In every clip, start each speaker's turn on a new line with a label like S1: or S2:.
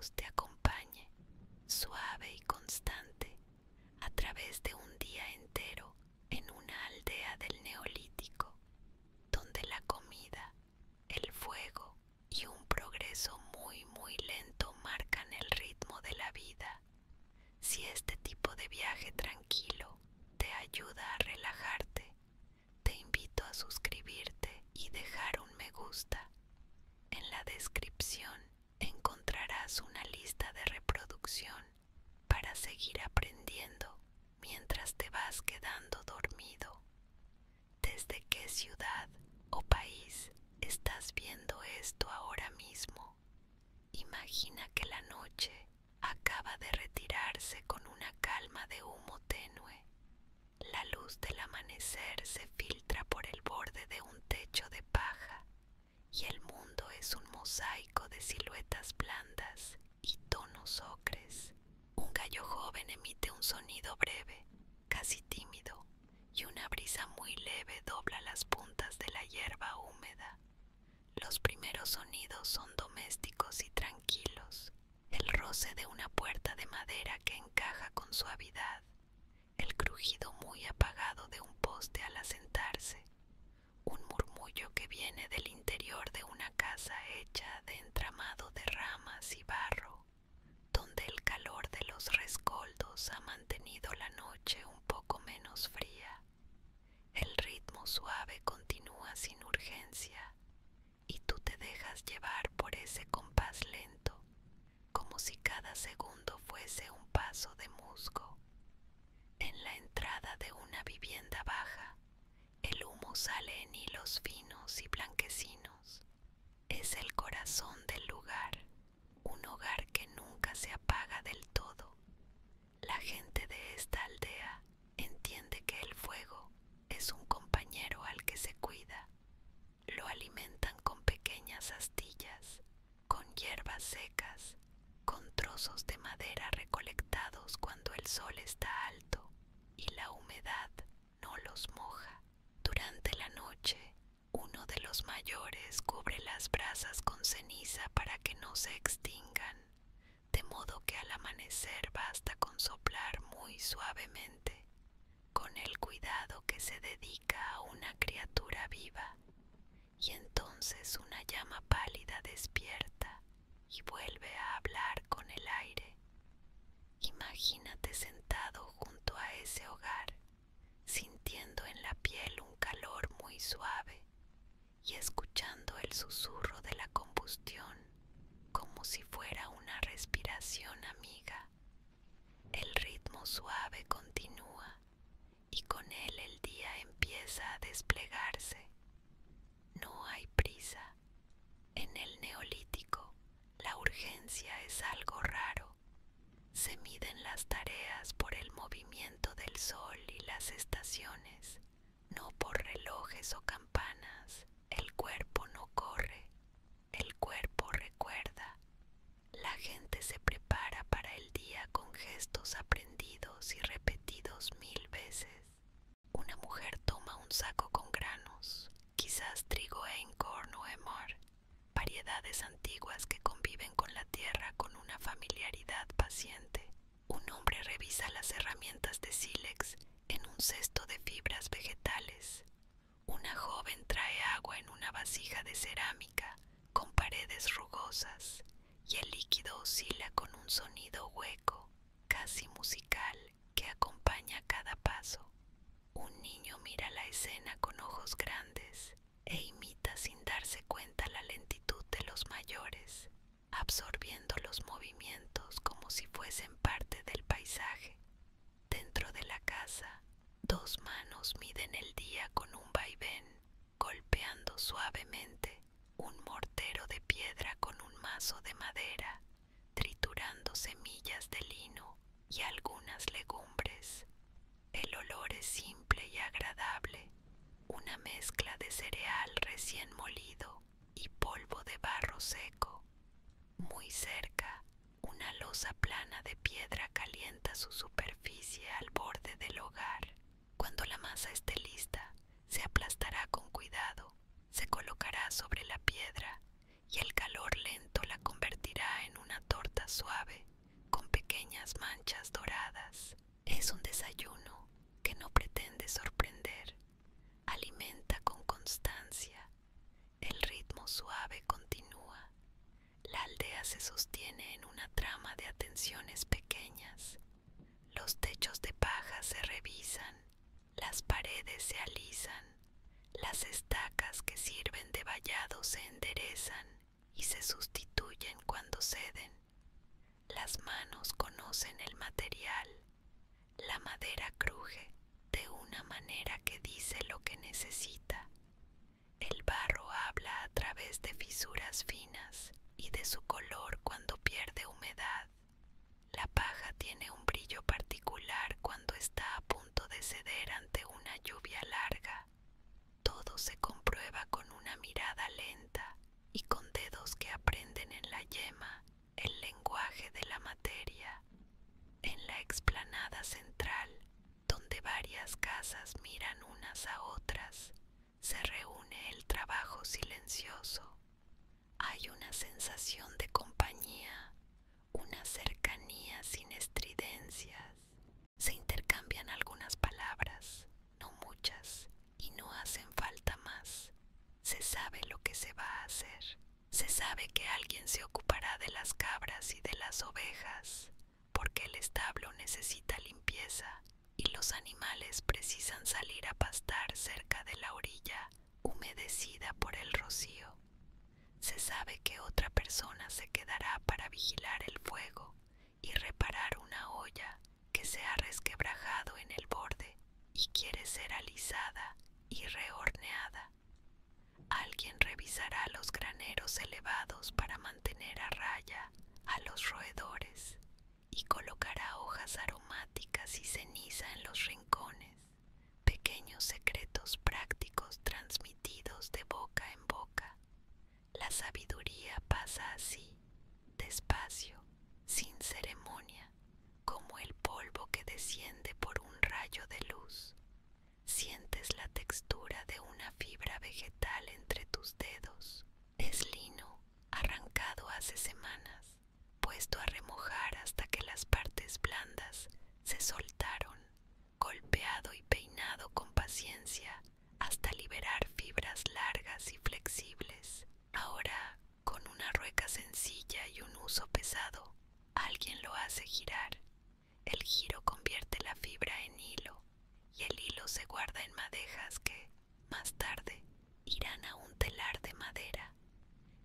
S1: voz te acompañe, suave y constante, a través de un día entero en una aldea del Neolítico, donde la comida, el fuego y un progreso muy lento marcan el ritmo de la vida. Si este tipo de viaje tranquilo te ayuda a relajarte, te invito a suscribirte y dejar un me gusta. En la descripción encontrarás una lista de reproducción para seguir aprendiendo mientras te vas quedando dormido. ¿Desde qué ciudad o país estás viendo esto ahora mismo? Imagina que la noche acaba de retirarse con una calma de humo tenue. La luz del amanecer se filtra por el borde de un techo de paja y el mundo es un mosaico de siluetas blandas y tonos ocres. Un gallo joven emite un sonido breve, casi tímido, y una brisa muy leve dobla las puntas de la hierba húmeda. Los primeros sonidos son domésticos y tranquilos. El roce de una puerta de madera que encaja con suavidad, el crujido muy apagado de un poste al asentarse, un murmullo que viene del interior de una casa hecha de entramado de ramas y barro, donde el calor de los rescoldos ha mantenido la noche un poco menos fría. El ritmo suave continúa sin urgencia y tú te dejas llevar por ese compás lento, como si cada segundo fuese un paso de musgo. En la entrada de una vivienda baja, el humo sale en hilos finos y blanquecinos. Es el corazón del lugar, un hogar que nunca se apaga del todo. La gente de esta aldea entiende que el fuego es un compañero al que se cuida. Lo alimentan con pequeñas astillas, con hierbas secas, con trozos de madera recolectados cuando el sol está alto y la humedad no los moja. Durante la noche, uno de los mayores cubre las brasas con ceniza para que no se extingan, de modo que al amanecer basta con soplar muy suavemente, con el cuidado que se dedica a una criatura viva. Y entonces una llama pálida despierta y vuelve a hablar con el aire. Imagínate sentado junto a ese hogar, sintiendo en la piel un calor muy suave y escuchando el susurro de la combustión como si fuera una respiración amiga. El ritmo suave continúa y con él el día empieza a desplegarse. No hay prisa. En el Neolítico, la urgencia es algo raro. Se miden las tareas por el movimiento del sol y las estaciones, no por relojes o campanas. El cuerpo no corre, el cuerpo recuerda. La gente se prepara para el día con gestos aprendidos y repetidos 1000 veces. Una mujer toma un saco con granos, quizás trigo einkorn o emmer, variedades antiguas que conviven con la tierra con una familiaridad paciente. Un hombre revisa las herramientas de sílex en un cesto de fibras vegetales. Una joven trae agua en una vasija de cerámica con paredes rugosas y el líquido oscila con un sonido hueco, casi musical, que acompaña cada paso. Un niño mira la escena con ojos grandes e imita sin darse cuenta la lentitud de los mayores, absorbiendo los movimientos como si fuesen parte del paisaje. Dentro de la casa, dos manos miden el día con un vaivén, golpeando suavemente un mortero de piedra con un mazo de madera, triturando semillas de lino y algunas legumbres. El olor es simple y agradable, una mezcla de cereal recién molido y polvo de barro seco. Muy cerca, una losa plana de piedra calienta su superficie al borde del hogar. Cuando la masa esté lista, se aplastará con cuidado, se colocará sobre la piedra y el calor lento la convertirá en una torta suave vida se sostiene en una trama de atenciones pequeñas. Los techos de paja se revisan, las paredes se alisan, las estacas que sirven de vallado se enderezan y se sustituyen cuando ceden. Las manos conocen el material. La madera cruje de una manera que dice lo que necesita. El barro habla a través de fisuras finas y de su color cuando pierde humedad. La paja tiene un brillo particular cuando está a punto de ceder ante una lluvia larga. Todo se comprueba con una mirada lenta y con dedos que aprenden en la yema el lenguaje de la materia. En la explanada central, donde varias casas miran unas a otras, se reúne el trabajo silencioso. Hay una sensación de compañía, una cercanía sin estridencias. Se intercambian algunas palabras, no muchas, y no hacen falta más. Se sabe lo que se va a hacer. Se sabe que alguien se ocupará de las cabras y de las ovejas, porque el establo necesita limpieza y los animales precisan salir a pastar cerca de la orilla humedecida por el rocío. Se sabe que otra persona se quedará para vigilar el fuego y reparar una olla que se ha resquebrajado en el borde y quiere ser alisada y rehorneada. Alguien revisará los graneros elevados para mantener a raya a los roedores y colocará hojas aromáticas y ceniza en los rincones, pequeños secretos prácticos transmitidos de boca en boca. La sabiduría pasa así, despacio, sin ceremonia, como el polvo que desciende por un rayo de luz. Sientes la textura de una fibra vegetal entre tus dedos. Es lino, arrancado hace semanas, puesto a remojar hasta que las partes blandas se soltaron, golpeado y peinado con paciencia hasta liberar fibras largas y flexibles. Ahora, con una rueca sencilla y un uso pesado, alguien lo hace girar. El giro convierte la fibra en hilo, y el hilo se guarda en madejas que, más tarde, irán a un telar de madera.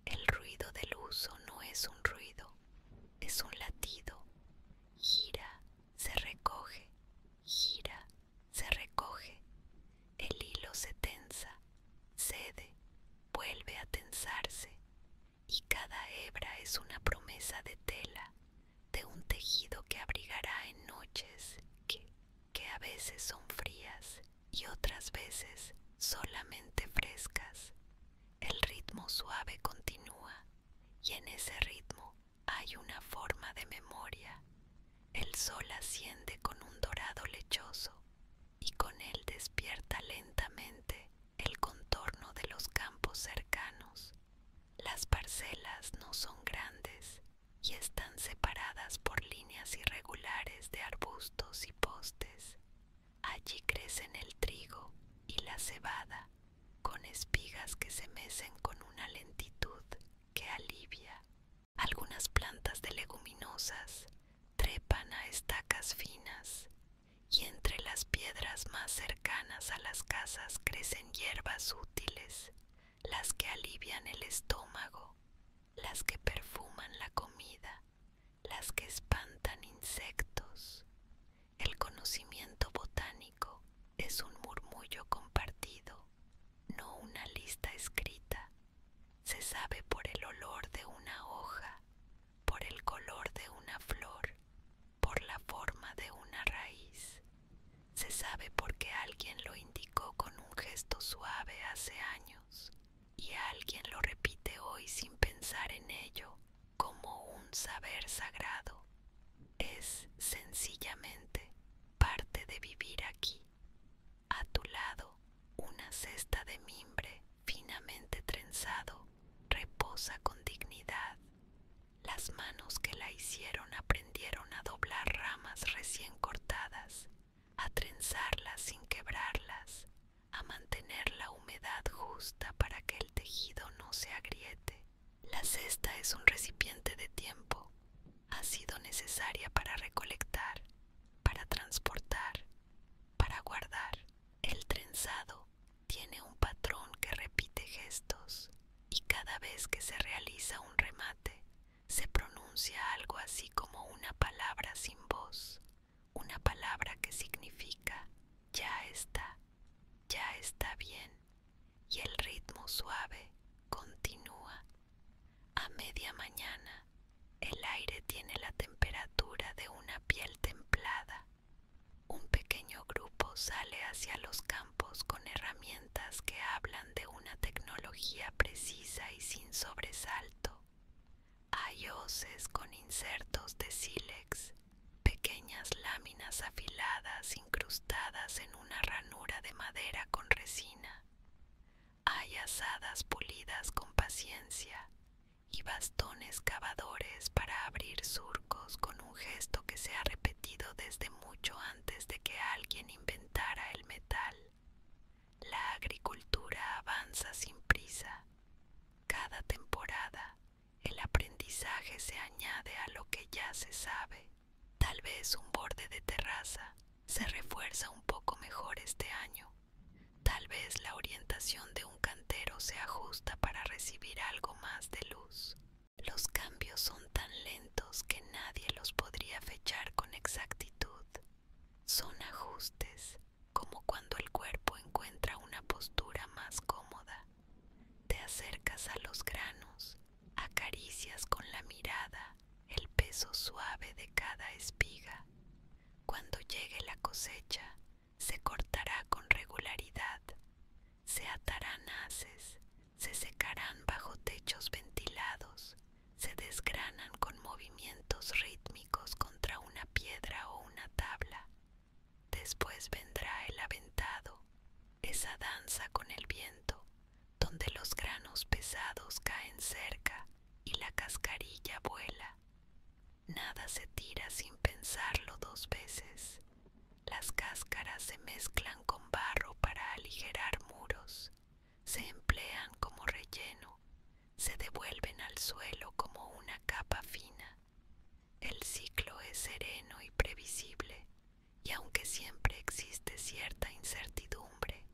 S1: El ruido del uso no es un ruido, es un latido. Gira, se recoge, gira, se recoge. El hilo se tensa, cede, vuelve a tensarse, y cada hebra es una promesa de tela, de un tejido que abrigará en noches que a veces son frías y otras veces solamente frescas. El ritmo suave continúa, y en ese ritmo hay una forma de memoria. El sol asciende con un dorado lechoso, y con él despierta lentamente el contorno de los campos cercanos. Las parcelas no son grandes y están separadas por líneas irregulares de arbustos y postes. Allí crecen el trigo y la cebada, con espigas que se mecen con una lentitud que alivia. Algunas plantas de leguminosas trepan a estacas finas, y entre las piedras más cercanas a las casas crecen hierbas útiles, las que alivian el estómago, las que perfuman la comida, las que espantan insectos. El conocimiento botánico es un murmullo compartido, no una lista escrita. Se sabe por el olor de una hoja, por el color de una flor, por la forma de una raíz. Se sabe porque alguien lo indicó con un gesto suave hace años, y alguien lo repite hoy sin pensar en ello, como un saber sagrado. Es sencillamente parte de vivir aquí. A tu lado, una cesta de mimbre finamente trenzado reposa con dignidad. Las manos que la hicieron aprendieron a doblar ramas recién cortadas, a trenzarlas sin quebrarlas, a mantener la humedad justa para que el tejido no se agriete. La cesta es un recipiente de tiempo. Ha sido necesaria para recolectar, para transportar, para guardar. El trenzado tiene un patrón que repite gestos y cada vez que se realiza un remate se pronuncia algo así como una palabra sin voz, una palabra que significa ya está bien, y el ritmo suave continúa. A media mañana, el aire tiene la temperatura de una piel templada. Un pequeño grupo sale hacia los campos con herramientas que hablan de una tecnología precisa y sin sobresalto. Hay hoces con insertos de sílex, pequeñas láminas afiladas incrustadas en una ranura de madera con resina. Hay azadas pulidas con paciencia y bastones cavadores para abrir surcos con un gesto que se ha repetido desde mucho antes de que alguien inventara el metal. La agricultura avanza sin prisa. Cada temporada, el aprendizaje se añade a lo que ya se sabe. Tal vez un borde de terraza se refuerza un poco mejor este año. Tal vez la orientación de un cantero se ajusta para recibir algo más de luz. Los cambios son tan lentos que nadie los podría fechar con exactitud. Son ajustes, como cuando el cuerpo encuentra una postura más cómoda. Te acercas a los granos, acaricias con la mirada el peso suave de cada espiga. Cuando llegue la cosecha, se cortará con regularidad. Se atarán haces, se secarán bajo techos ventilados, se desgranan con movimientos rítmicos contra una piedra o una tabla. Después vendrá el aventado, esa danza con el viento, donde los granos pesados caen cerca y la cascarilla vuela. Nada se tira sin pensarlo dos veces. Las cáscaras se mezclan con barro para aligerar muros, se emplean como relleno, se devuelven al suelo como una capa fina. El ciclo es sereno y previsible, y aunque siempre existe cierta incertidumbre,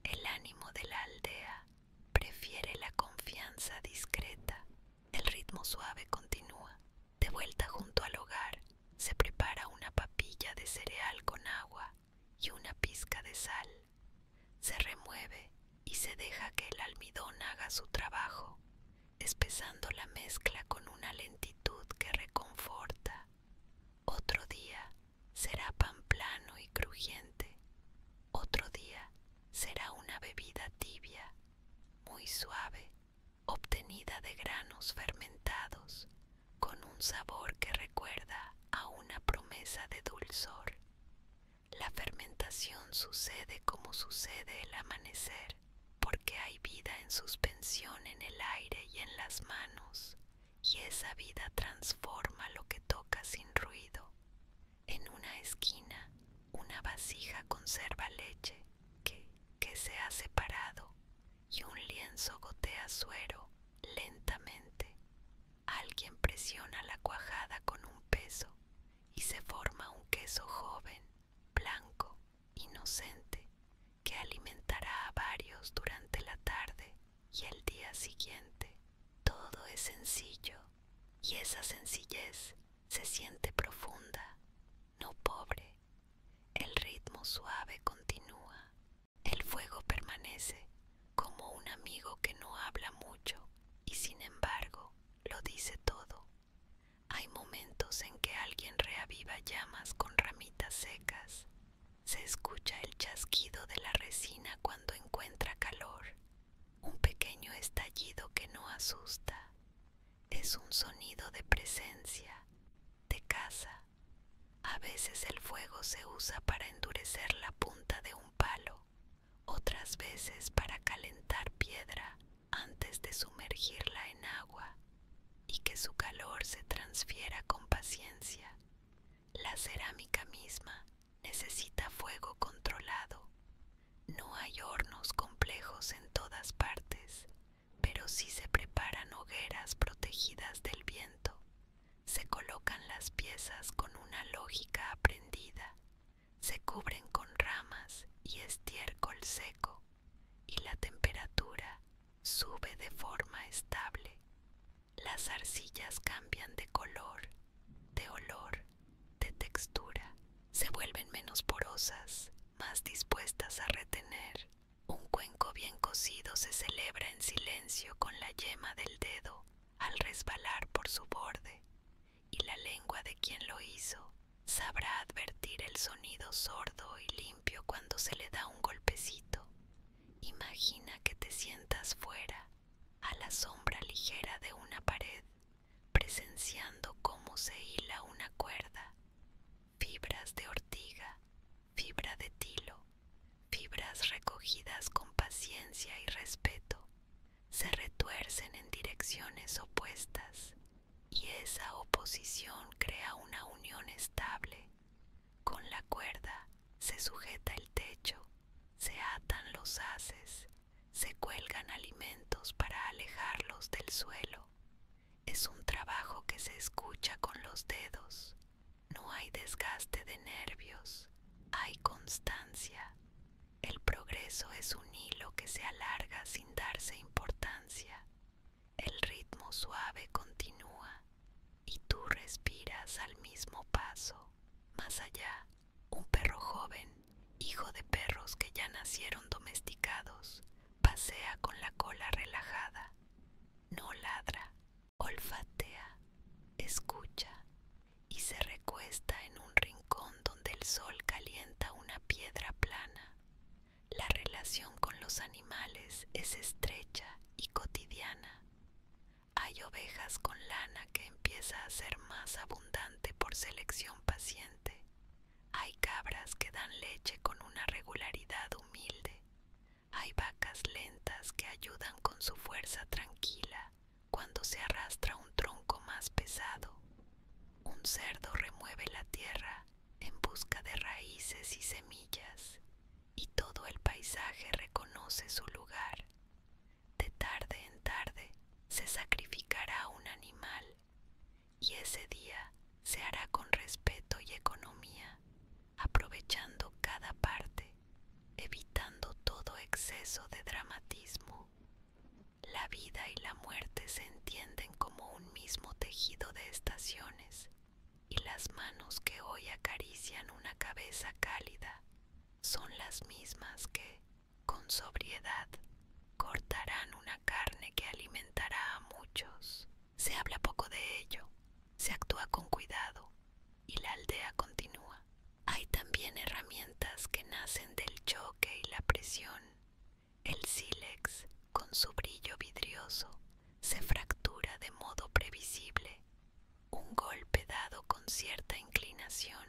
S1: el ánimo de la aldea prefiere la confianza discreta. El ritmo suave continúa. De vuelta junto al hogar, se prepara una papilla de cereal con agua y una pizca de sal. Se remueve y se deja que el almidón haga su trabajo, espesando la mezcla con una lentitud que reconforta. Otro día será pan plano y crujiente. Otro día será una bebida tibia, muy suave, obtenida de granos fermentados, con un sabor que recuerda a una promesa de dulzor. La fermentación sucede como sucede el amanecer, porque hay vida en suspensión en el aire y en las manos, y esa vida transforma lo que toca sin ruido. En una esquina, una vasija conserva leche que se ha separado, y un lienzo gotea suero lentamente. Alguien presiona la cuajada con un peso y se forma un queso joven, blanco, inocente, que alimentará a varios durante la tarde y el día siguiente. Todo es sencillo, y esa sencillez se siente profunda, no pobre. El ritmo suave continúa. El fuego permanece como un amigo que no habla mucho y sin embargo lo dice todo. Hay momentos en que alguien reaviva llamas con ramitas secas. Se escucha el chasquido de la resina cuando encuentra calor. Un pequeño estallido que no asusta. Es un sonido de presencia, de casa. A veces el fuego se usa para endurecer la punta de un palo, otras veces para calentar piedra antes de sumergirla en agua y que su calor se transfiera con paciencia. La cerámica misma necesita fuego controlado. No hay hornos complejos en todas partes, pero sí se preparan hogueras rígidas del viento. Se colocan las piezas con una lógica aprendida, se cubren con ramas y estiércol seco, y la temperatura sube de forma estable. Las arcillas cambian de color, de olor, de textura. Se vuelven menos porosas, más dispuestas a retener. Un cuenco bien cocido se celebra en silencio con la yema del dedo al resbalar por su borde, y la lengua de quien lo hizo sabrá advertir el sonido sordo y limpio cuando se le da un golpecito. Imagina que te sientas fuera, a la sombra ligera de una pared, presenciando cómo se hila una cuerda. Fibras de ortiga, fibra de tilo, fibras recogidas con paciencia y respeto, se retuercen en direcciones opuestas, y esa oposición crea una unión estable. Con la cuerda se sujeta el techo, se atan los haces, se cuelgan alimentos para alejarlos del suelo. Es un trabajo que se escucha con los dedos. No hay desgaste de nervios, hay constancia. El progreso es un hilo que se alarga sin darse importancia. El ritmo suave continúa y tú respiras al mismo paso. Más allá, un perro joven, hijo de perros que ya nacieron domesticados, pasea con la cola relajada. No ladra, olfatea, escucha y se recuesta en un rincón donde el sol calienta una piedra plana. La relación con los animales es estrecha y cotidiana. Hay ovejas con lana que empieza a ser más abundante por selección paciente. Hay cabras que dan leche con una regularidad humilde. Hay vacas lentas que ayudan con su fuerza tranquila cuando se arrastra un tronco más pesado. Un cerdo remueve la tierra en busca de raíces y semillas, y todo el paisaje reconoce su lugar. De tarde en tarde se sacrificará un animal, y ese día se hará con respeto y economía, aprovechando cada parte, evitando todo exceso de dramatismo. La vida y la muerte se entienden como un mismo tejido de estaciones, y las manos que hoy acarician una cabeza cálida son las mismas que, con sobriedad, cortarán una carne que alimentará a muchos. Se habla poco de ello, se actúa con cuidado, y la aldea continúa. Hay también herramientas que nacen del choque y la presión. El sílex, con su brillo vidrioso, se fractura de modo previsible. Un golpe dado con cierta inclinación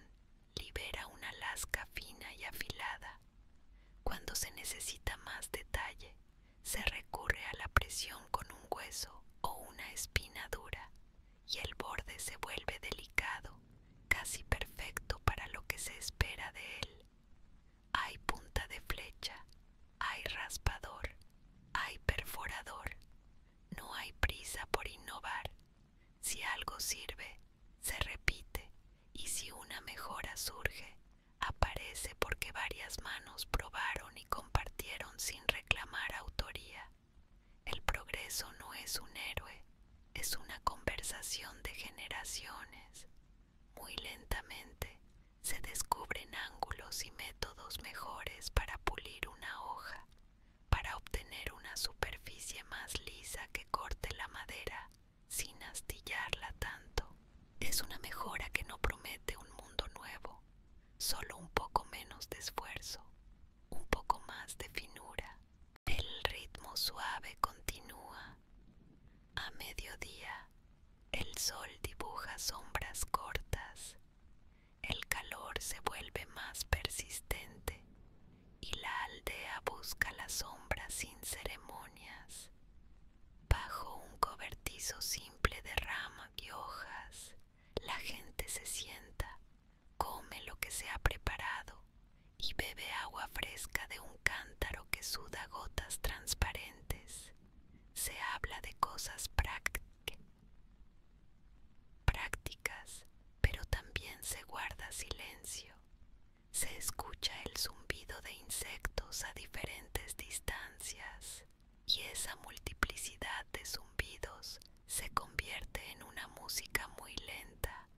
S1: libera una lasca fina y afilada. Cuando se necesita más detalle, se recurre a la presión con un hueso o una espina dura, y el borde se vuelve delicado, casi perfecto para lo que se espera de él. Hay punta de flecha, hay raspador, hay perforador. No hay prisa por innovar. Si algo sirve, se repite, y si una mejora surge, aparece porque varias manos probaron y compartieron sin reclamar autoría. El progreso no es un héroe, es una conversación de generaciones. Muy lentamente se descubren ángulos y métodos mejores para pulir una hoja, para obtener una superficie más lisa que corte la madera sin astillarla tanto. Es una mejora que no promete un mundo nuevo, solo un poco menos de esfuerzo, un poco más de finura. El ritmo suave continúa. A mediodía, el sol dibuja sombras cortas. El calor se vuelve más persistente, y la aldea busca la sombra sin ceremonias. Bajo un cobertizo simple de rama y hojas, la gente se sienta, come lo que se ha preparado y bebe agua fresca de un cántaro que suda gotas transparentes. Se habla de cosas prácticas, se convierte en una música muy lenta.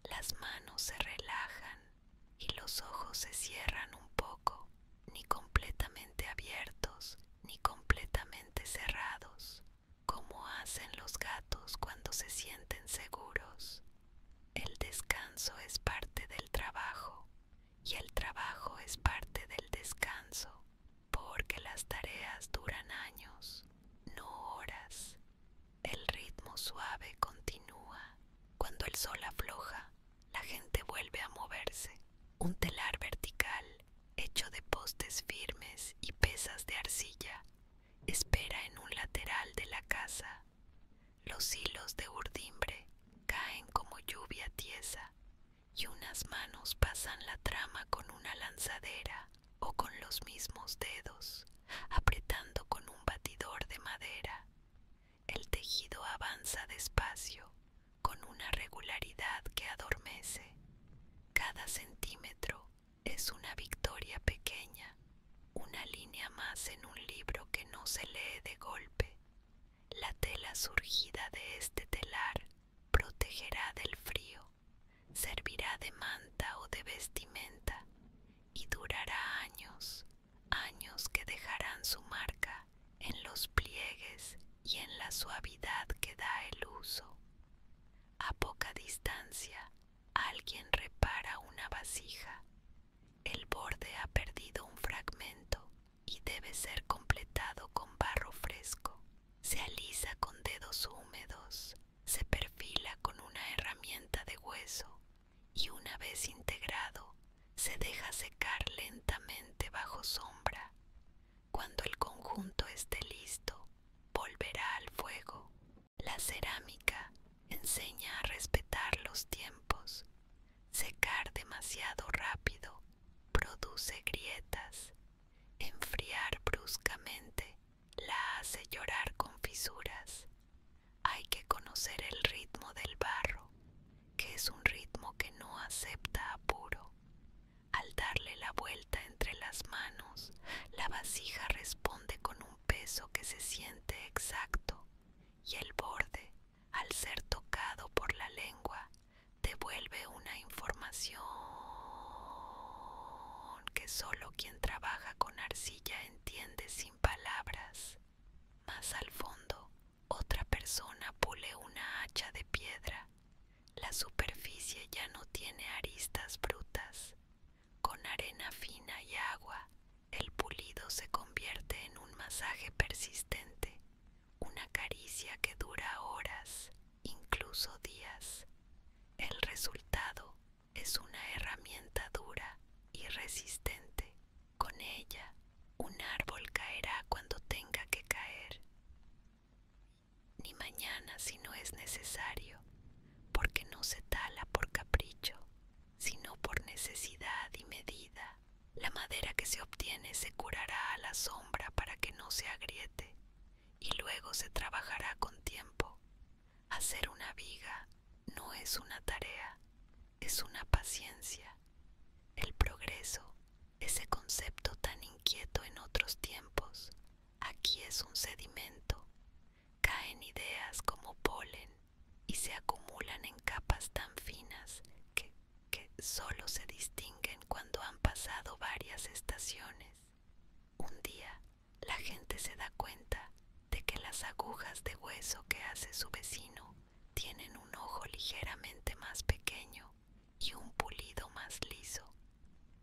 S1: Las manos se relajan y los ojos se cierran un poco, ni completamente abiertos, ni completamente cerrados, como hacen los gatos cuando se sienten seguros. El descanso es parte del trabajo y el trabajo es parte del descanso, porque las tareas duran años, no horas. El ritmo suave continúa. Cuando el sol afloja, la gente vuelve a moverse. Un telar vertical, hecho de postes firmes y pesas de arcilla, espera en un lateral de la casa. Los hilos de urdimbre caen como lluvia tiesa y unas manos pasan la trama con una lanzadera o con los mismos dedos, apretando con un batidor de madera. El tejido avanza despacio, con una regularidad que adormece. Cada centímetro es una victoria pequeña, una línea más en un libro que no se lee de golpe. La tela surgida de este telar protegerá del frío, servirá de manta o de vestimenta y durará años, años que dejarán su marca en los pliegues y en la suavidad que da el uso. A poca distancia, alguien repara una vasija. El borde ha perdido un fragmento y debe ser completado con barro fresco. Se alisa con dedos húmedos, se perfila con una herramienta de hueso y una vez integrado, se deja secar lentamente bajo sombra. Cuando el conjunto esté listo, volverá al fuego. La cerámica enseña a respetar los tiempos. Secar demasiado rápido produce grietas. Enfriar bruscamente la hace llorar con fisuras. Hay que conocer el ritmo del barro, que es un ritmo que no acepta apuro. Al darle la vuelta entre las manos, la vasija responde con un peso que se siente exacto, y el borde, al ser tocado por la lengua, devuelve una información que solo quien trabaja con arcilla entiende sin palabras. Más al fondo, otra persona pule una hacha de piedra. La superficie ya no tiene aristas brutas. Con arena fina y agua, el pulido se convierte en un masaje persistente, una caricia que dura horas, incluso días. El resultado es una herramienta dura y resistente. Con ella, un árbol caerá cuando tenga que caer. Ni mañana si no es necesario, porque no se tala por capricho, sino por necesidad y medida. La madera que se obtiene se curará a la sombra para que no se agriete, y luego se trabajará con tiempo. Hacer una viga no es una tarea, es una paciencia. El progreso, ese concepto tan inquieto en otros tiempos, aquí es un sedimento. Caen ideas como polen y se acumulan en capas tan finas que solo se distinguen cuando han pasado varias estaciones. Un día, la gente se da cuenta de que las agujas de hueso que hace su vecino tienen un ojo ligeramente más pequeño y un pulido más liso,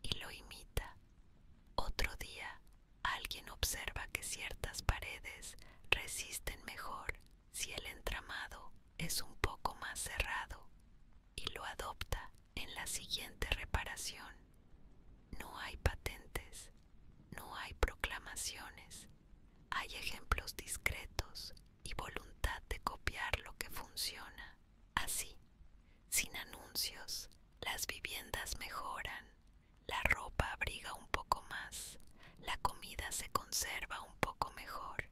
S1: y lo imita. Otro día, alguien observa que ciertas paredes resisten mejor si el entramado es un poco más cerrado, y lo adopta en la siguiente reparación. No hay patentes, no hay proclamaciones, hay ejemplos discretos y voluntad de copiar lo que funciona. Así, sin anuncios, las viviendas mejoran, la ropa abriga un poco más, la comida se conserva un poco mejor.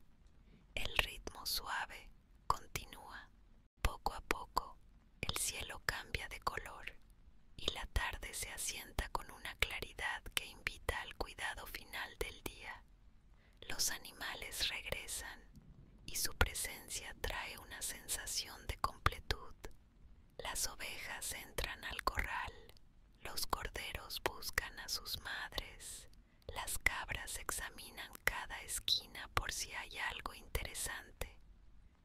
S1: El ritmo suave continúa. Poco a poco, el cielo cambia de color y la tarde se asienta con una claridad que invita al cuidado final del día. Los animales regresan y su presencia trae una sensación sensación de completud. Las ovejas entran al corral, los corderos buscan a sus madres, las cabras examinan cada esquina por si hay algo interesante,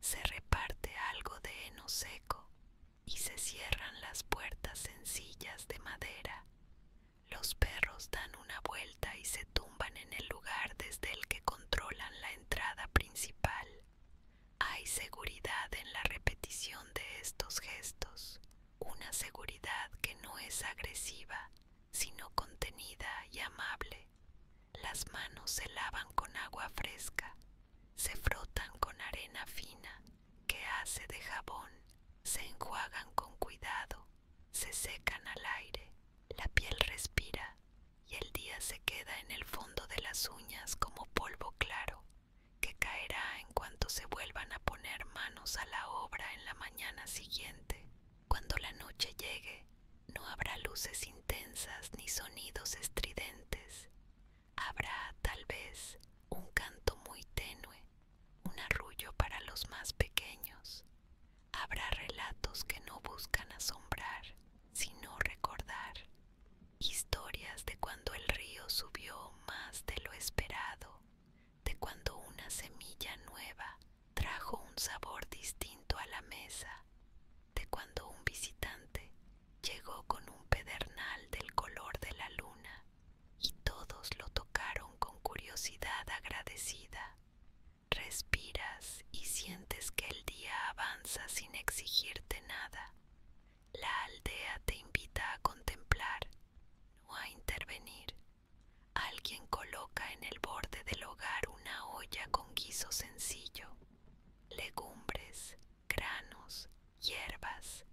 S1: se reparte algo de heno seco y se cierran las puertas sencillas de madera. Los perros dan una vuelta y se tumban en el lugar desde el que controlan la entrada principal. Hay seguridad en la repetición de estos gestos, una seguridad que no es agresiva, sino contenida y amable. Las manos se lavan con agua fresca, se frotan con arena fina que hace de jabón, se enjuagan con cuidado, se secan al aire, la piel respira y el día se queda en el fondo de las uñas como polvo claro que caerá en cuanto se vuelvan a poner manos a la obra en la mañana siguiente. Cuando la noche llegue, no habrá luces intensas ni sonidos estridentes. Habrá, tal vez, un canto muy tenue, un arrullo para los más pequeños. Habrá relatos que no buscan asombrar, sino recordar. Historias de cuando el río subió más de lo esperado, de cuando una semilla nueva trajo un sabor distinto a la mesa, de cuando un visitante llegó con un pedernal del color de la luna y todos lo tocaron con curiosidad agradecida. Respiras y sientes que el día avanza sin exigirte nada. La aldea te invita a contemplar, no a intervenir. Alguien coloca en el borde del hogar una olla con guiso sencillo, legumbres, granos, hierbas.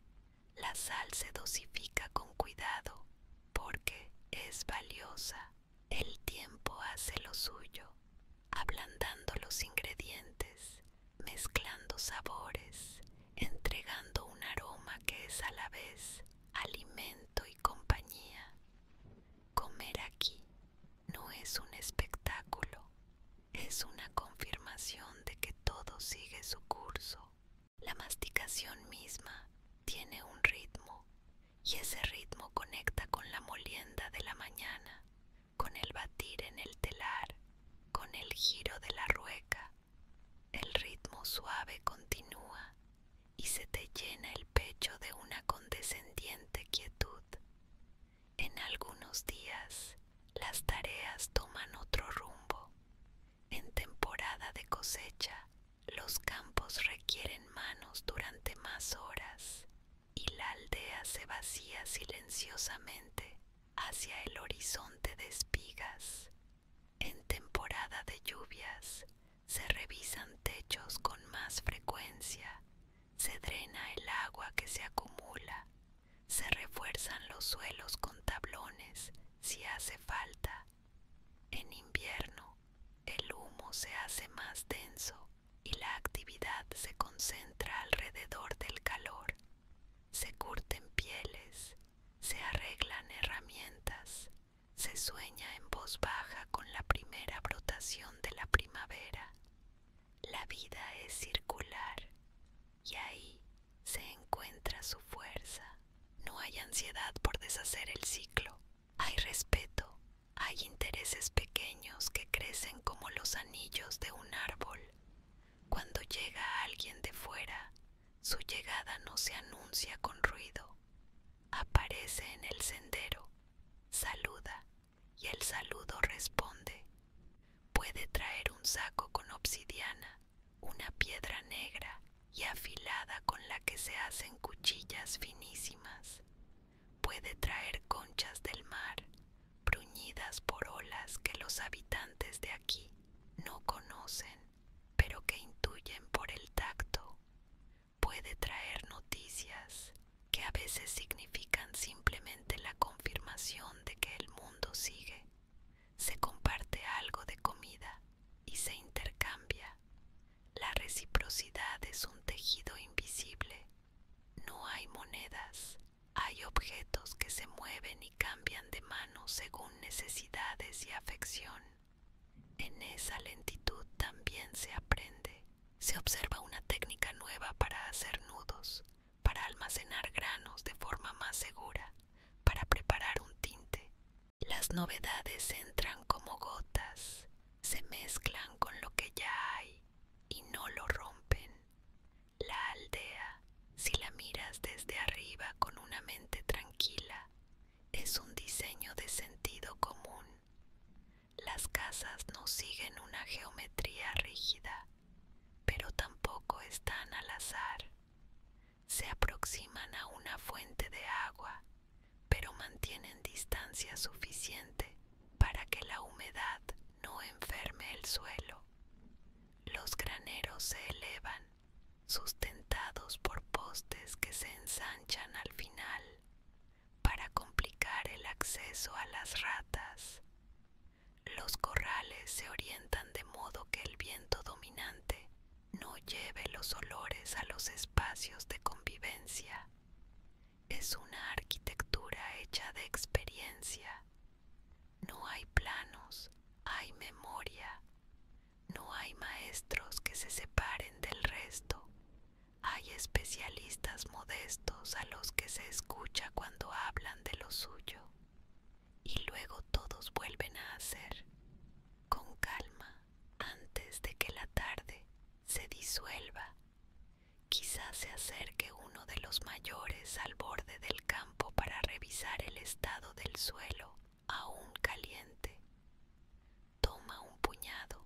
S1: La sal se dosifica con cuidado porque es valiosa. El tiempo hace lo suyo, ablandando los ingredientes, mezclando sabores, entregando un aroma que es a la vez alimento y compañía. Comer aquí no es un espectáculo, es una confirmación de que todo sigue su curso. La masticación misma tiene un ritmo y ese ritmo conecta con la molienda de la mañana, con el batir en el telar, con el giro de la rueca. El ritmo suave continúa y se te llena el pecho de una condescendiente quietud. En algunos días las tareas toman otro rumbo. En temporada de cosecha, los campos requieren manos durante más horas y la aldea se vacía silenciosamente hacia el horizonte de espigas. En temporada de lluvias, se revisan techos con más frecuencia, se drena el agua que se acumula, se refuerzan los suelos con tablones si hace falta. En invierno, el humo se hace más denso y la actividad se concentra alrededor del calor. Se curten pieles, se arreglan herramientas, se sueña en voz baja con la primera brotación de la primavera. La vida es circular y ahí se encuentra su fuerza. No hay ansiedad por deshacer el ciclo. Hay respeto, hay intereses pequeños que crecen como los anillos de un árbol. Cuando llega alguien de fuera, su llegada no se anuncia con ruido. Aparece en el sendero, saluda y el saludo responde. Puede traer un saco con obsidiana, una piedra negra y afilada con la que se hacen cuchillas finísimas. Puede traer conchas del mar, bruñidas por olas que los habitantes de aquí no conocen, pero que intuyen por el tacto. Puede traer noticias que a veces significan simplemente la confirmación de que el mundo sigue. Se comparte algo de comida y se intercambia. La reciprocidad es un tejido invisible. No hay monedas, hay objetos que se mueven y cambian de mano según necesidades y afección. En esa lentitud también se aprende. Se observa una técnica nueva para hacer Las novedades entran como gotas, se mezclan con lo que ya hay y no lo rompen. La aldea, si la miras desde arriba con una mente tranquila, es un diseño de sentido común. Las casas no siguen una geometría rígida, pero tampoco están al azar. Se aproximan a una fuente de agua, pero mantienen distancia suficiente para que la humedad no enferme el suelo. Los graneros se elevan, sustentados por postes que se ensanchan al final para complicar el acceso a las ratas. Los corrales se orientan de modo que el viento dominante no lleve los olores a los espacios de convivencia. Es una arquitectura hecha de experiencia. No hay planos, hay memoria. No hay maestros que se separen del resto. Hay especialistas modestos a los que se escucha cuando hablan de lo suyo. Y luego todos vuelven a hacer, con calma, antes de que la tarde se disuelva. Quizás se acerque uno de los mayores al borde del campo para revisar el estado del suelo, aún caliente. Toma un puñado,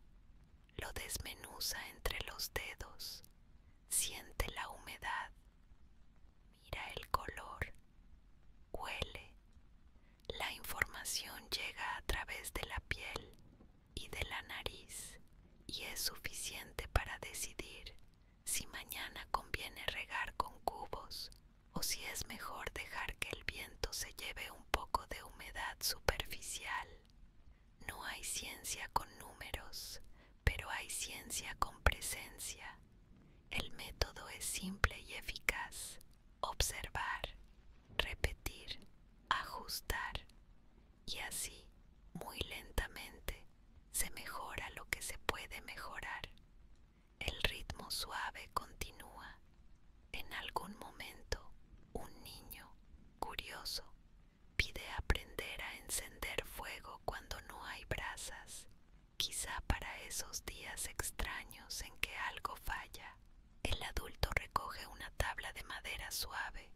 S1: lo desmenuza entre los dedos, siente la humedad, mira el color, huele. La información llega a través de la piel y de la nariz y es suficiente para decidir si mañana conviene regar con cubos o si es mejor dejar que el viento se lleve un poco de humedad superficial. No hay ciencia con números, pero hay ciencia con presencia. El método es simple y eficaz. Observar, repetir, ajustar. Y así, muy lentamente, se mejora lo que se puede mejorar. El ritmo suave continúa. En algún momento, un niño, curioso, pide aprender a encender fuego cuando no hay brasas, quizá para esos días extraños en que algo falla. El adulto recoge una tabla de madera suave,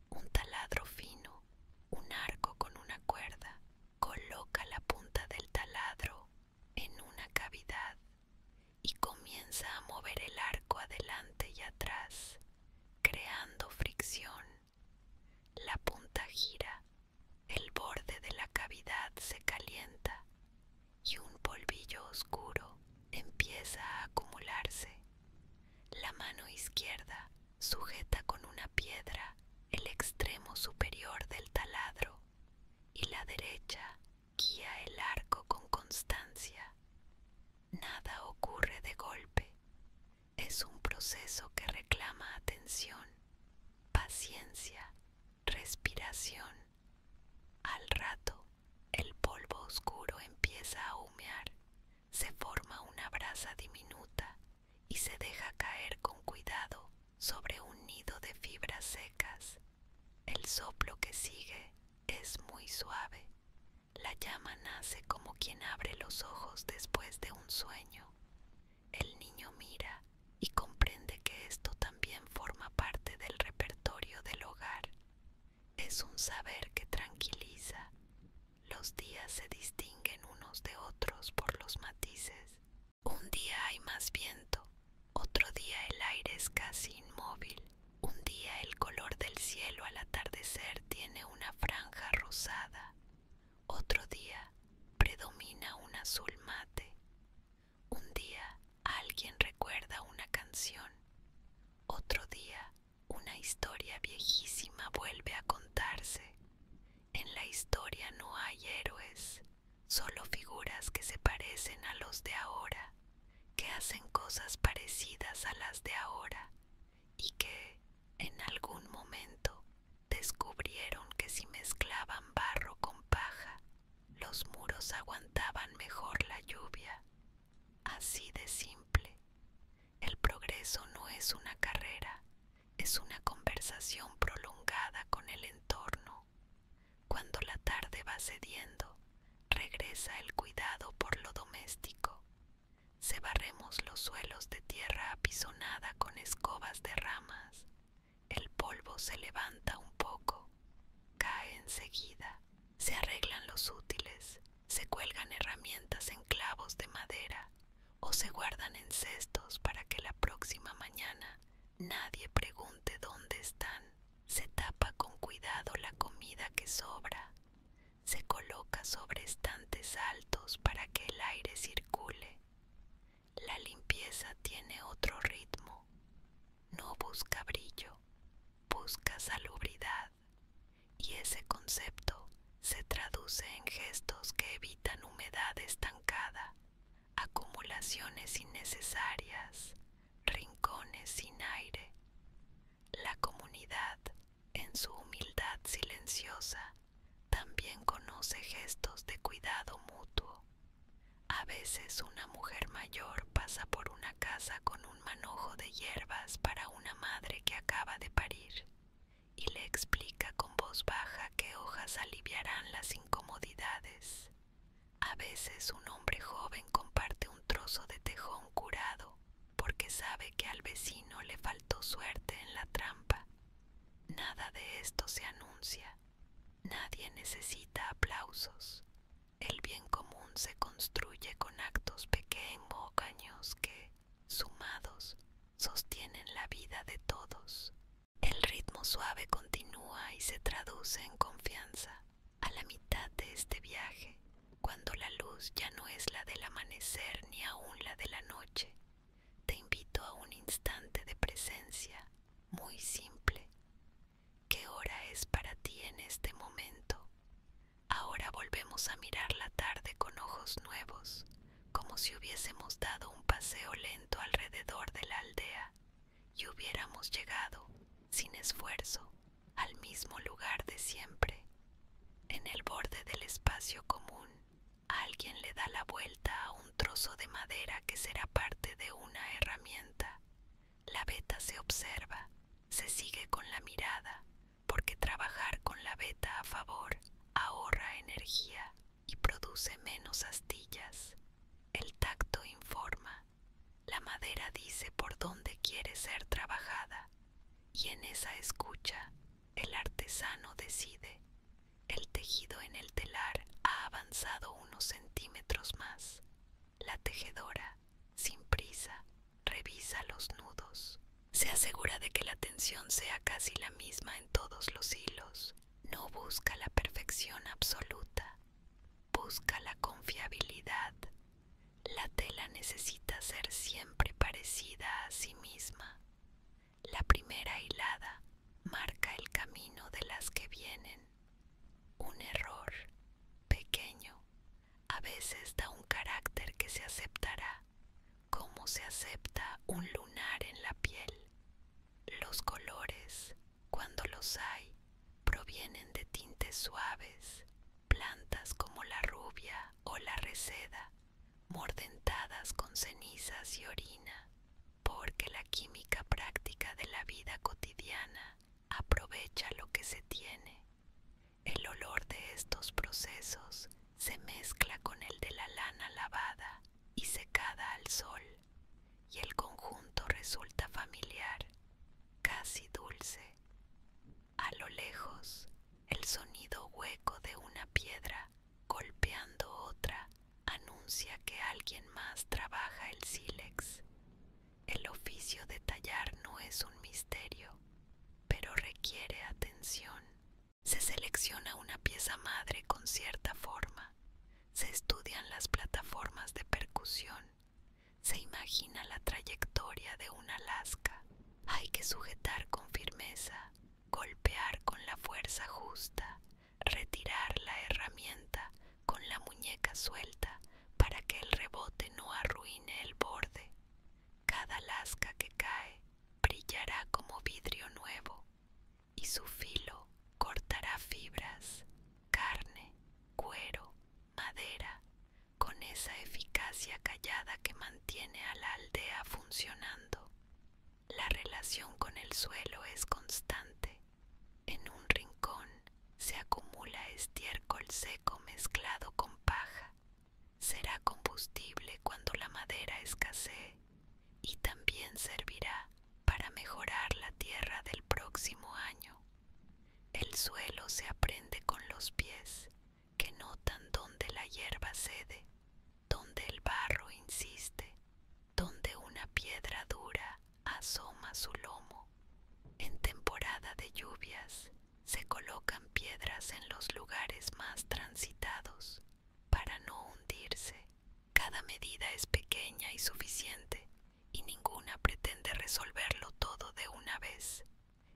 S1: un taladro fino, un arco con una cuerda, coloca la punta del taladro en una cavidad y comienza a mover el arco adelante y atrás, creando fricción. La punta gira, el borde de la cavidad se calienta y un polvillo oscuro empieza a acumularse. La mano izquierda sujeta con una piedra el extremo superior del taladro y la derecha guía el arco con constancia. Nada ocurre de golpe. Es un proceso que reclama atención, paciencia, respiración. Al rato, el polvo oscuro empieza a humear, se forma una brasa diminuta y se deja caer con cuidado sobre un nido de fibras secas. El soplo que sigue es muy suave. La llama nace como quien abre los ojos después de un sueño. El niño mira y comprende que esto también forma parte del repertorio del hogar. Es un saber que tranquiliza. Los días se distinguen unos de otros por los matices. Un día hay más viento, otro día el aire es casi inmóvil. Un día el color del cielo al atardecer tiene una franja rosada. Otro día predomina un azul mate. Un día alguien recuerda una canción. Otro día una historia viejísima vuelve a contarse. En la historia no hay héroes, solo figuras que se parecen a los de ahora, que hacen cosas parecidas a las de ahora y que, en algún momento, descubrieron que si mezclaban barro con paja, los muros aguantaban mejor la lluvia. Así de simple. El progreso no es una carrera, es una conversación prolongada con el entorno. Cuando la tarde va cediendo, regresa el cuidado por lo doméstico. Se barremos los suelos de tierra apisonada con escobas de ramas. El polvo se levanta un poco, cae enseguida. Se arreglan los útiles, se cuelgan herramientas en clavos de madera o se guardan en cestos para que la próxima mañana nadie pregunte dónde están. Se tapa con cuidado la comida que sobra. Se coloca sobre estantes altos para que el aire circule. La limpieza tiene otro ritmo. No busca brillo, busca salubridad. Y ese concepto se traduce en gestos que evitan humedad estancada, acumulaciones innecesarias, rincones sin aire. La comunidad, en su humildad silenciosa, también conoce gestos de cuidado mutuo. A veces una mujer mayor pasa por una casa con un manojo de hierbas para una madre que acaba de parir y le explica con voz baja que hojas aliviarán las incomodidades. A veces un hombre joven comparte un trozo de tejón curado porque sabe que al vecino le faltó suerte en la trampa. Nada de esto se anuncia. Nadie necesita aplausos. El bien común se construye con actos pequeños que, sumados, sostienen la vida de todos. El ritmo suave continúa y se traduce en confianza. A la mitad de este viaje, cuando la luz ya no es la del amanecer ni aún la de la noche, te invito a un instante de presencia muy simple. ¿Qué hora es para ti en este momento? Ahora volvemos a mirar la tarde con ojos nuevos, como si hubiésemos dado un paseo lento alrededor de la aldea y hubiéramos llegado, sin esfuerzo, al mismo lugar de siempre. En el borde del espacio común, alguien le da la vuelta a un trozo de madera que será parte de una herramienta. La veta se observa, se sigue con la mirada, porque trabajar con la veta a favor ahorra energía y produce menos astillas. El tacto informa. La madera dice por dónde quiere ser trabajada y en esa escucha el artesano decide. El tejido en el telar ha avanzado unos centímetros más. La tejedora, sin prisa, revisa los nudos. Se asegura de que la tensión sea casi la misma en todos los hilos. No busca la perfección absoluta, busca la confiabilidad. La tela necesita ser siempre parecida a sí misma. La primera hilada marca el camino de las que vienen. Un error pequeño a veces da un carácter que se aceptará, como se acepta un lunar en la piel. Los colores, cuando los hay, provienen de tintes suaves, plantas como la rubia o la reseda, mordentadas con cenizas y orina, porque la química práctica de la vida cotidiana aprovecha lo que se tiene. El olor de estos procesos se mezcla con el de la lana lavada y secada al sol, y el conjunto resulta familiar, casi dulce. A lo lejos, el sonido hueco de una piedra golpeando otra anuncia que alguien más trabaja el sílex. El oficio de tallar no es un misterio, pero requiere atención. Se selecciona una pieza madre con cierta forma, se estudian las plataformas de percusión, se imagina la trayectoria de una lasca. Hay que sujetar con firmeza, golpear con la fuerza justa, retirar la herramienta con la muñeca suelta para que el rebote no arruine el borde. Cada lasca que cae brillará como vidrio nuevo y su filo cortará fibras, carne, cuero, madera, con esa eficacia callada que mantiene a la aldea funcionando. La relación con el suelo es constante. En un rincón se acumula estiércol seco mezclado con paja. El suelo se aprende con los pies, que notan donde la hierba cede, donde el barro insiste, donde una piedra dura asoma su lomo. En temporada de lluvias se colocan piedras en los lugares más transitados para no hundirse. Cada medida es pequeña y suficiente, y ninguna pretende resolverlo todo de una vez.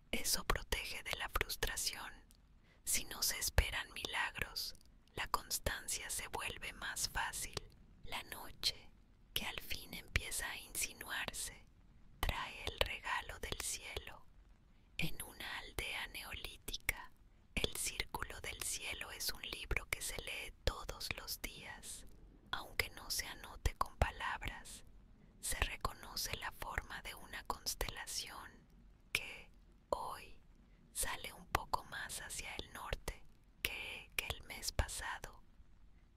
S1: Eso protege de la frustración. Si no se esperan milagros, la constancia se vuelve más fácil. La noche, que al fin empieza a insinuarse, trae el regalo del cielo. En una aldea neolítica, El Círculo del Cielo es un libro que se lee todos los días, aunque no se anote con palabras. Se reconoce la forma de una constelación que, hoy, sale un poco más hacia el norte que el mes pasado.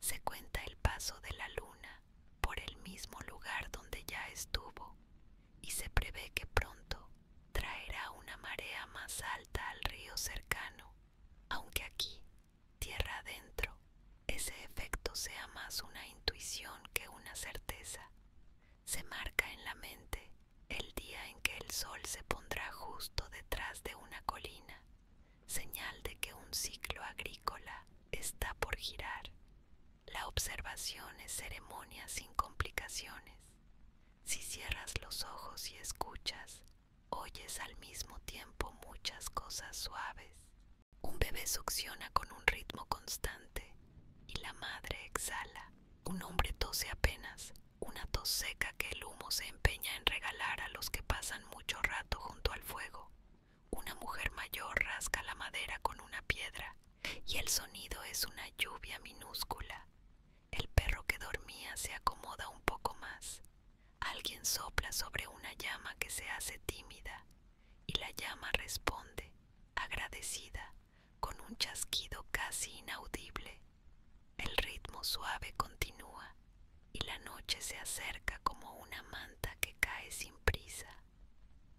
S1: Se cuenta el paso de la luna por el mismo lugar donde ya estuvo, y se prevé que pronto traerá una marea más alta al río cercano, aunque aquí, tierra adentro, ese efecto sea más una intuición que una certeza. Se marca en la mente el día en que el sol se pondrá justo detrás de una colina, señal de que un ciclo agrícola está por girar. La observación es ceremonia sin complicaciones. Si cierras los ojos y escuchas, oyes al mismo tiempo muchas cosas suaves. Un bebé succiona con un ritmo constante y la madre exhala. Un hombre tose apenas, una tos seca que el humo se empeña en regalar a los que pasan mucho rato junto al fuego. Una mujer mayor rasca la madera con una piedra y el sonido es una lluvia minúscula. El perro que dormía se acomoda un poco más. Alguien sopla sobre una llama que se hace tímida y la llama responde, agradecida, con un chasquido casi inaudible. El ritmo suave continúa y la noche se acerca como una manta que cae sin prisa.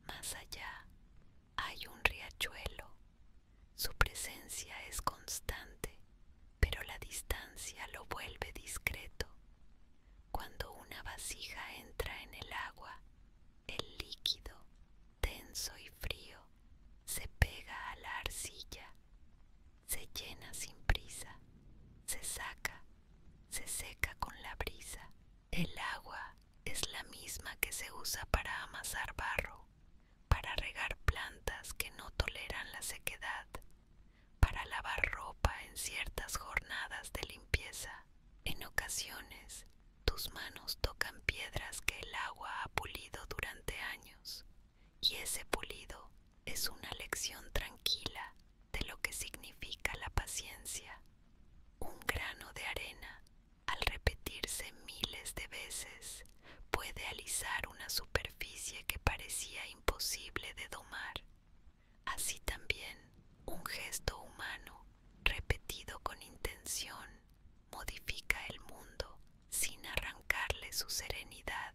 S1: Más allá hay un riachuelo. Su presencia es constante, pero la distancia lo vuelve discreto. Cuando una vasija entra en el agua, el líquido, denso y frío, se pega a la arcilla, se llena sin prisa, se saca, se seca con la brisa. El agua es la misma que se usa para amasar barro, para regar plantas que no toleran la sequedad, para lavar ropa en ciertas jornadas de limpieza. En ocasiones, tus manos tocan piedras que el agua ha pulido durante años, y ese pulido es una lección tranquila de lo que significa la paciencia. Un grano de arena, al repetirse miles de veces, puede alisar una superficie que parecía imposible de domar. Así también, un gesto humano, repetido con intención, modifica el mundo sin arrancarle su serenidad.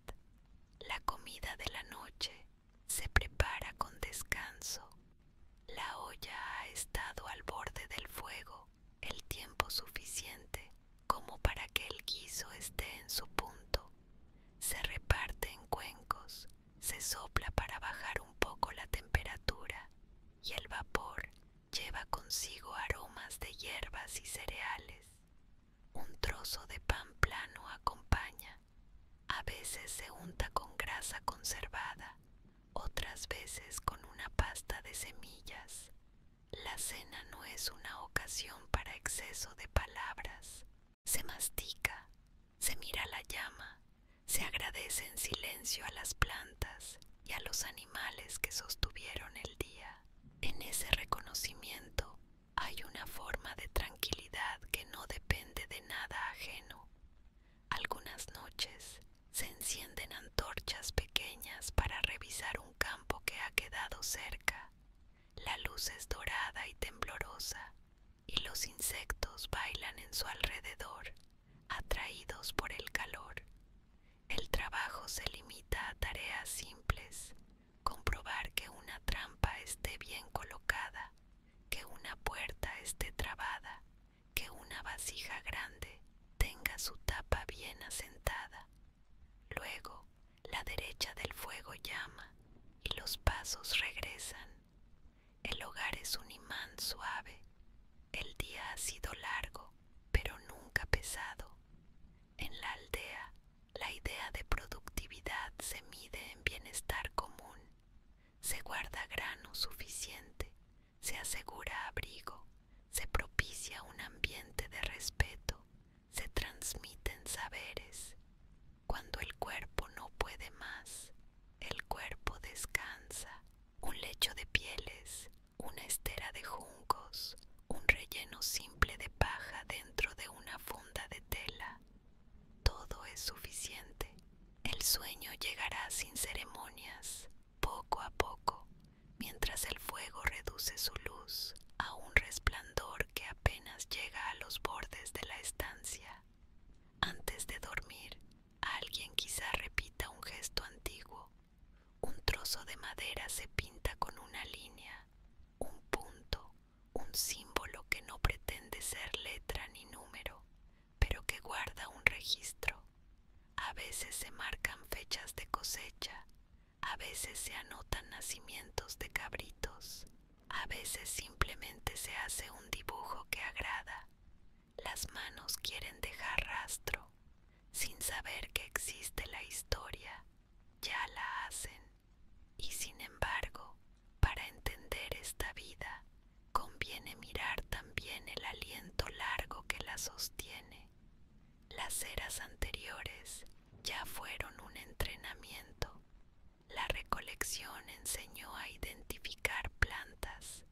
S1: La comida de la noche se prepara con descanso. La olla ha estado al borde del fuego el tiempo suficiente como para que el guiso esté en su punto. Se reparte en cuencos, se sopla para bajar un poco la temperatura y el vapor lleva consigo aromas de hierbas y cereales. Un trozo de pan plano acompaña. A veces se unta con grasa conservada, otras veces con una pasta de semillas. La cena no es una ocasión para exceso de palabras. Se mastica, se mira la llama, se agradece en silencio a las plantas y a los animales que sostuvieron el día. En ese reconocimiento hay una forma de tranquilidad que no depende de nada ajeno. Algunas noches se encienden antorchas pequeñas para revisar un campo que ha quedado cerca. La luz es dorada y temblorosa, y los insectos bailan en su alrededor, atraídos por el calor. El trabajo se limita a tareas simples: comprobar que una trampa esté bien colocada, que una puerta pasos regresan. El hogar es un imán suave. El día ha sido largo, pero nunca pesado. En la aldea, la idea de productividad se mide en bienestar común. Se guarda grano suficiente, se asegura abrigo, se propicia un ambiente de respeto, se transmiten saberes. Cuando el cuerpo no puede más, el cuerpo descansa. Un lecho de pieles, una estera de juncos, un relleno simple de paja dentro de una funda de tela. Todo es suficiente. El sueño llegará sin ceremonias, poco a poco, mientras el fuego reduce su luz a un resplandor que apenas llega a los bordes de la estancia. Antes de dormir, alguien quizá repita un gesto antiguo. Un trozo de madera se pinta con una línea, un punto, un símbolo que no pretende ser letra ni número, pero que guarda un registro. A veces se marcan fechas de cosecha, a veces se anotan nacimientos de cabritos, a veces simplemente se hace un dibujo que agrada. Las manos quieren dejar rastro, sin saber que existe la historia, ya la hacen. Y sin embargo, para entender esta vida, conviene mirar también el aliento largo que la sostiene. Las eras anteriores ya fueron un entrenamiento. La recolección enseñó a identificar plantas.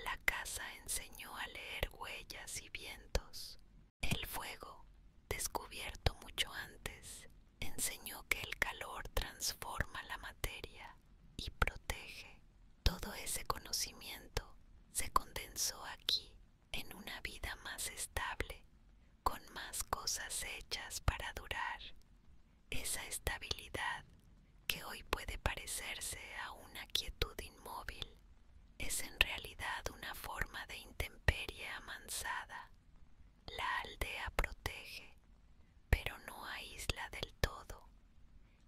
S1: La caza enseñó a leer huellas y vientos. El fuego, descubierto mucho antes, enseñó que el calor transforma la materia y protege. Todo ese conocimiento se condensó aquí en una vida más estable, con más cosas hechas para durar. Esa estabilidad, que hoy puede parecerse a una quietud inmóvil, es en realidad una forma de intemperie amansada. La aldea protege, pero no aísla del todo.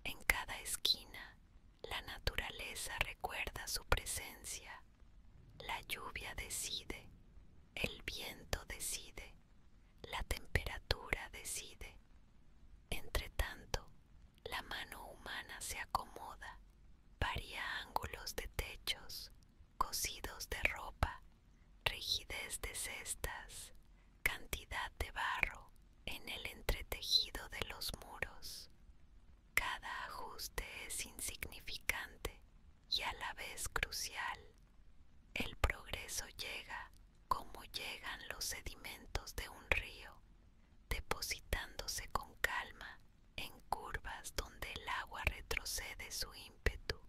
S1: En cada esquina, la naturaleza recuerda su presencia. La lluvia decide, el viento decide, la temperatura decide. Entre tanto, la mano humana se acomoda, varía ángulos de techos, cosidos de ropa, rigidez de cestas, cantidad de barro en el entretejido de los muros. Cada ajuste es insignificante y a la vez crucial. El progreso llega como llegan los sedimentos de un río, depositándose con calma en curvas donde el agua retrocede su ímpetu.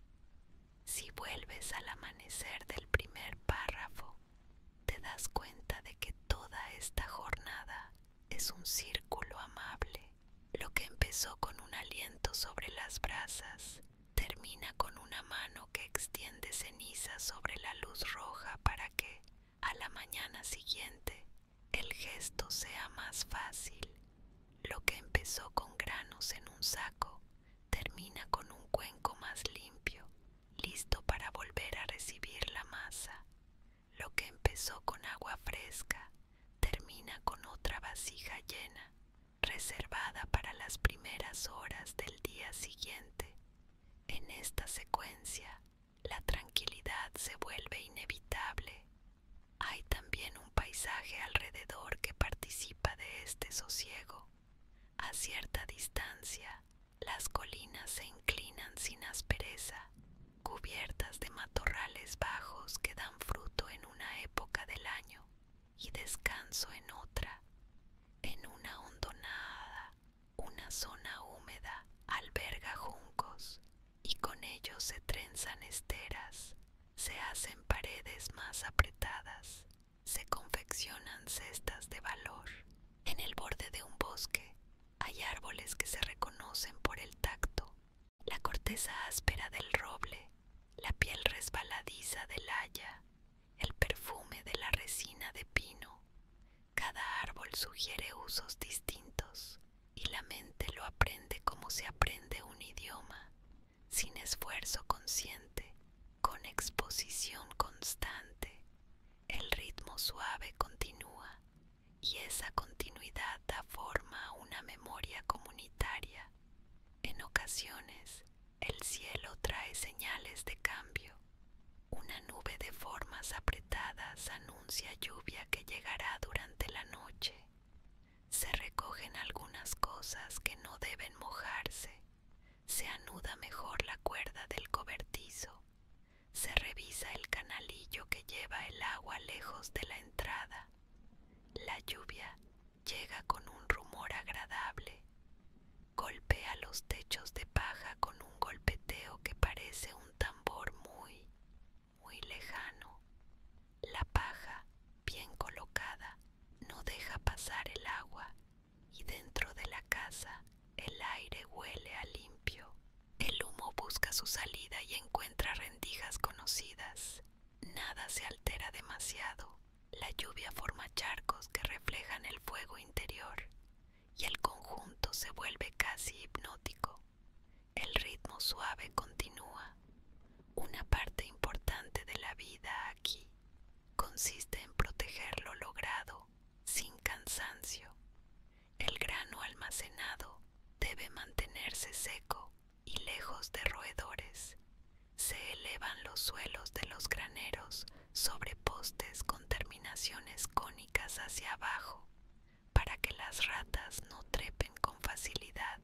S1: Si vuelves al amanecer del primer párrafo, te das cuenta de que toda esta jornada es un círculo amable. Lo que empezó con un aliento sobre las brasas termina con una mano que extiende ceniza sobre la luz roja para que, a la mañana siguiente, el gesto sea más fácil. Lo que empezó con granos en un saco termina con un cuenco más limpio, listo para volver a recibir la masa. Lo que empezó con agua fresca termina con otra vasija llena, reservada para las primeras horas del día siguiente. En esta secuencia, la tranquilidad se vuelve inevitable. Hay también un paisaje alrededor que participa de este sosiego. A cierta distancia, las colinas se inclinan sin aspereza, cubiertas de matorrales bajos que dan fruto en una época del año y descanso en otra. En una hondonada, una zona húmeda alberga juncos y con ellos se trenzan esteras, se hacen paredes más apretadas, se confeccionan cestas de valor. En el borde de un bosque hay árboles que se reconocen por el tacto, la corteza áspera del roble, la piel resbaladiza del haya, el perfume de la resina de pino. Cada árbol sugiere usos distintos y la mente lo aprende como se aprende un idioma, sin esfuerzo consciente, con Esa continuidad da forma a una memoria comunitaria. En ocasiones, el cielo trae señales de cambio. Una nube de formas apretadas anuncia lluvia que llegará durante la noche. Se recogen algunas cosas que no deben mojarse. Se anuda mejor la cuerda del cobertizo. Se revisa el canalillo que lleva el agua lejos de la entrada. La lluvia llega con un rumor agradable. Golpea los techos de paja con un golpeteo que parece un tambor muy, muy lejano. La paja, bien colocada, no deja pasar el agua, y dentro de la casa el aire huele a limpio. El humo busca su salida y encuentra rendijas conocidas. Nada se altera demasiado. La lluvia forma charcos que reflejan el fuego interior, y el conjunto se vuelve casi hipnótico. El ritmo suave continúa. Una parte importante de la vida aquí consiste en proteger lo logrado sin cansancio. El grano almacenado debe mantenerse seco y lejos de roedores. Se elevan los suelos de los graneros sobre postes con terminaciones cónicas hacia abajo para que las ratas no trepen con facilidad.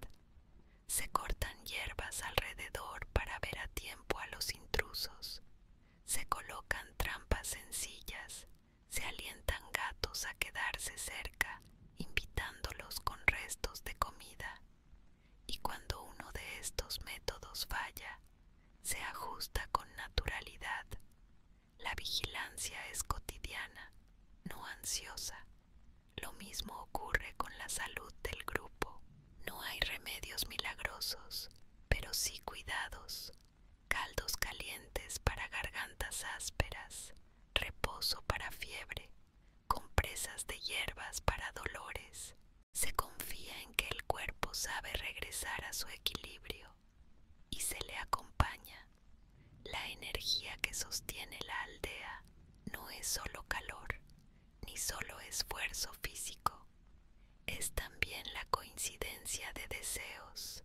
S1: Se cortan hierbas alrededor para ver a tiempo a los intrusos. Se colocan trampas sencillas. Se alientan gatos a quedarse cerca, invitándolos con restos de comida. Y cuando uno de estos métodos falla, se ajusta con naturalidad. La vigilancia es cotidiana, no ansiosa. Lo mismo ocurre con la salud del grupo. No hay remedios milagrosos, pero sí cuidados. Caldos calientes para gargantas ásperas, reposo para fiebre, compresas de hierbas para dolores. Se confía en que el cuerpo sabe regresar a su equilibrio y se le acompaña. La energía que sostiene la aldea no es solo calor, ni solo esfuerzo físico. Es también la coincidencia de deseos.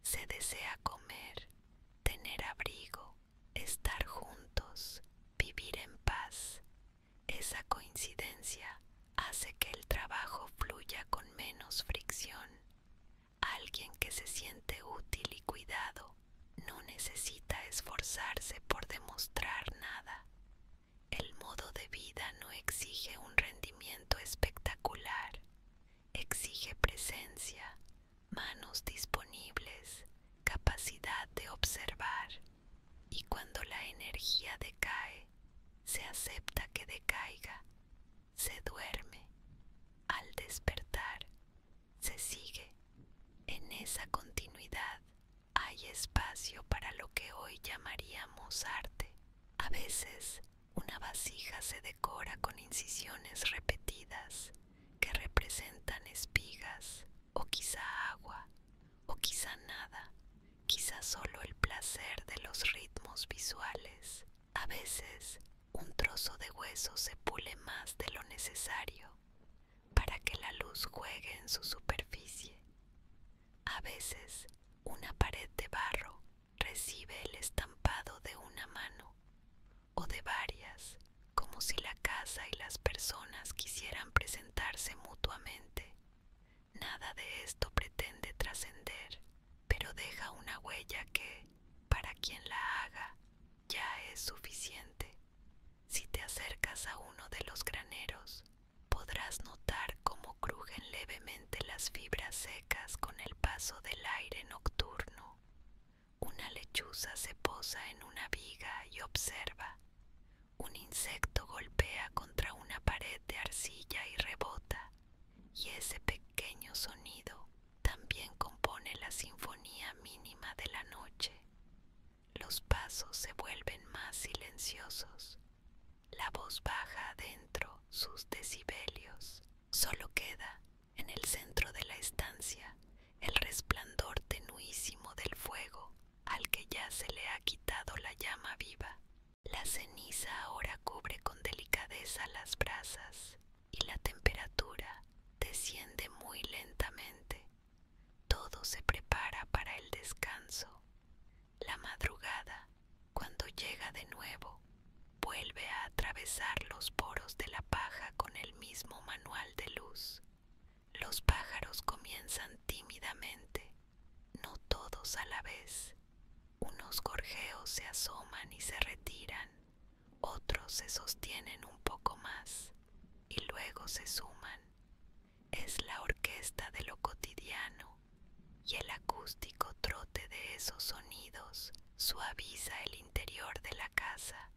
S1: Se desea comer, tener abrigo, estar juntos, vivir en paz. Esa coincidencia hace que el trabajo fluya con menos fricción. Alguien que se siente útil y cuidado no necesita esforzarse por demostrar nada. El modo de vida no exige un rendimiento espectacular. Exige presencia, manos disponibles, capacidad de observar. Y cuando la energía decae, se acepta que decaiga, se duerme. Al despertar, se sigue. En esa continuidad hay espacio para lo que hoy llamaríamos arte. A veces, una vasija se decora con incisiones repetidas que representan espigas, o quizá agua, o quizá nada, quizá solo el placer de los ritmos visuales. A veces, un trozo de hueso se pule más de lo necesario para que la luz juegue en su superficie. A veces, una pared de barro recibe el estampado de una mano, o de varias, como si la casa y las personas quisieran presentarse mutuamente. Nada de esto pretende trascender, pero deja una huella que, para quien la haga, ya es suficiente. Si te acercas a uno de los graneros, podrás notar cómo crujen levemente las fibras secas con el paso del aire nocturno. Una lechuza se posa en una viga y observa. Un insecto golpea contra una pared de arcilla y rebota, y ese pequeño sonido también compone la sinfonía mínima de la noche. Los pasos se vuelven más silenciosos. La voz baja adentro sus decibelios. Solo queda, en el centro de la estancia, el resplandor tenuísimo del fuego al que ya se le ha quitado la llama viva. La ceniza ahora cubre con delicadeza las brasas y la temperatura enciende muy lentamente. Todo se prepara para el descanso. La madrugada, cuando llega de nuevo, vuelve a atravesar los poros de la paja con el mismo manual de luz. Los pájaros comienzan tímidamente, no todos a la vez. Unos gorjeos se asoman y se retiran, otros se sostienen un poco más y luego se suman. Es la orquesta de lo cotidiano, y el acústico trote de esos sonidos suaviza el interior de la casa.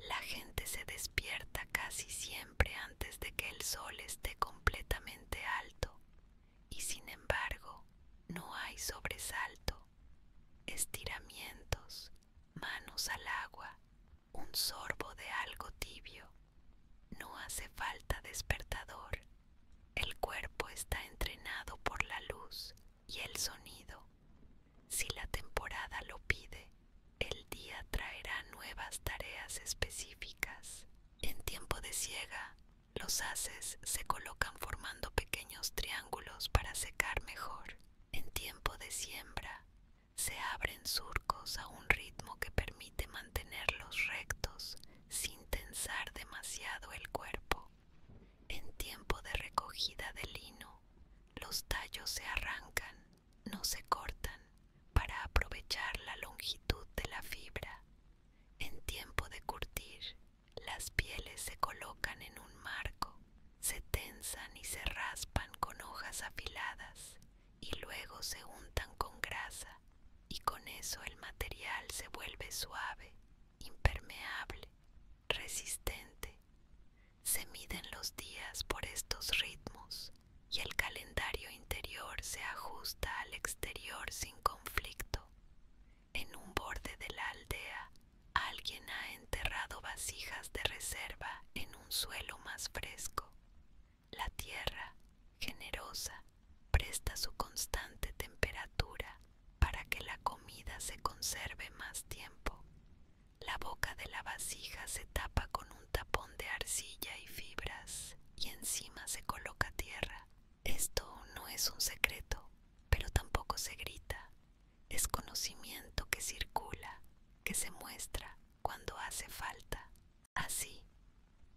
S1: La gente se despierta casi siempre antes de que el sol esté completamente alto, y sin embargo no hay sobresalto. Estiramientos, manos al agua, un sorbo de algo tibio. No hace falta despertador. El cuerpo está entrenado por la luz y el sonido. Si la temporada lo pide, el día traerá nuevas tareas específicas. En tiempo de siega, los haces se colocan formando pequeños triángulos para secar mejor. En tiempo de siembra, se abren surcos a un ritmo que permite mantenerlos rectos sin tensar demasiado el cuerpo. En tiempo de recogida de lino, los tallos se arrancan, no se cortan, para aprovechar la longitud de la fibra. En tiempo de curtir, las pieles se colocan en un marco, se tensan y se raspan con hojas afiladas y luego se untan con grasa, y con eso el material se vuelve suave, impermeable, resistente. Se miden los días por estos ritmos y el calendario interior se ajusta al exterior sin conflicto. En un borde de la aldea, alguien ha enterrado vasijas de reserva en un suelo más fresco. La tierra, generosa, presta su constante temperatura para que la comida se conserve más tiempo. La boca de la vasija se tapa con un tapón de arcilla y fibras, y encima se coloca tierra. Esto no es un secreto, pero tampoco se grita. Es conocimiento que circula, que se muestra cuando hace falta. Así,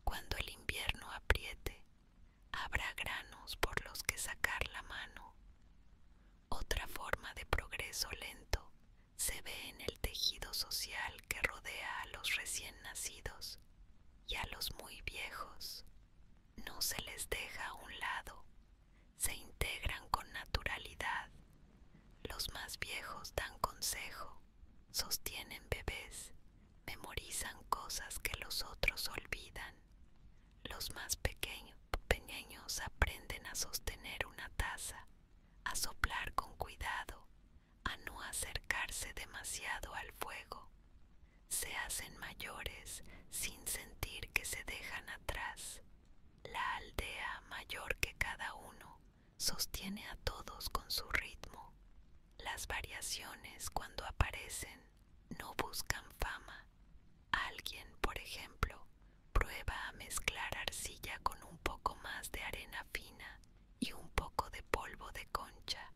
S1: cuando el invierno apriete, habrá granos por los que sacar la mano. Otra forma de progreso lento se ve en el tejido social que rodea a los recién nacidos y a los muy viejos. No se les deja a un lado, se integran con naturalidad. Los más viejos dan consejo, sostienen bebés, memorizan cosas que los otros olvidan. Los más pequeños aprenden a sostener una taza, a soplar con cuidado, a no acercarse demasiado al fuego. Se hacen mayores sin sentir que se dejan atrás. La aldea, mayor que cada uno, sostiene a todos con su ritmo. Las variaciones, cuando aparecen, no buscan fama. Alguien, por ejemplo, prueba a mezclar arcilla con un poco más de arena fina y un poco de polvo de concha.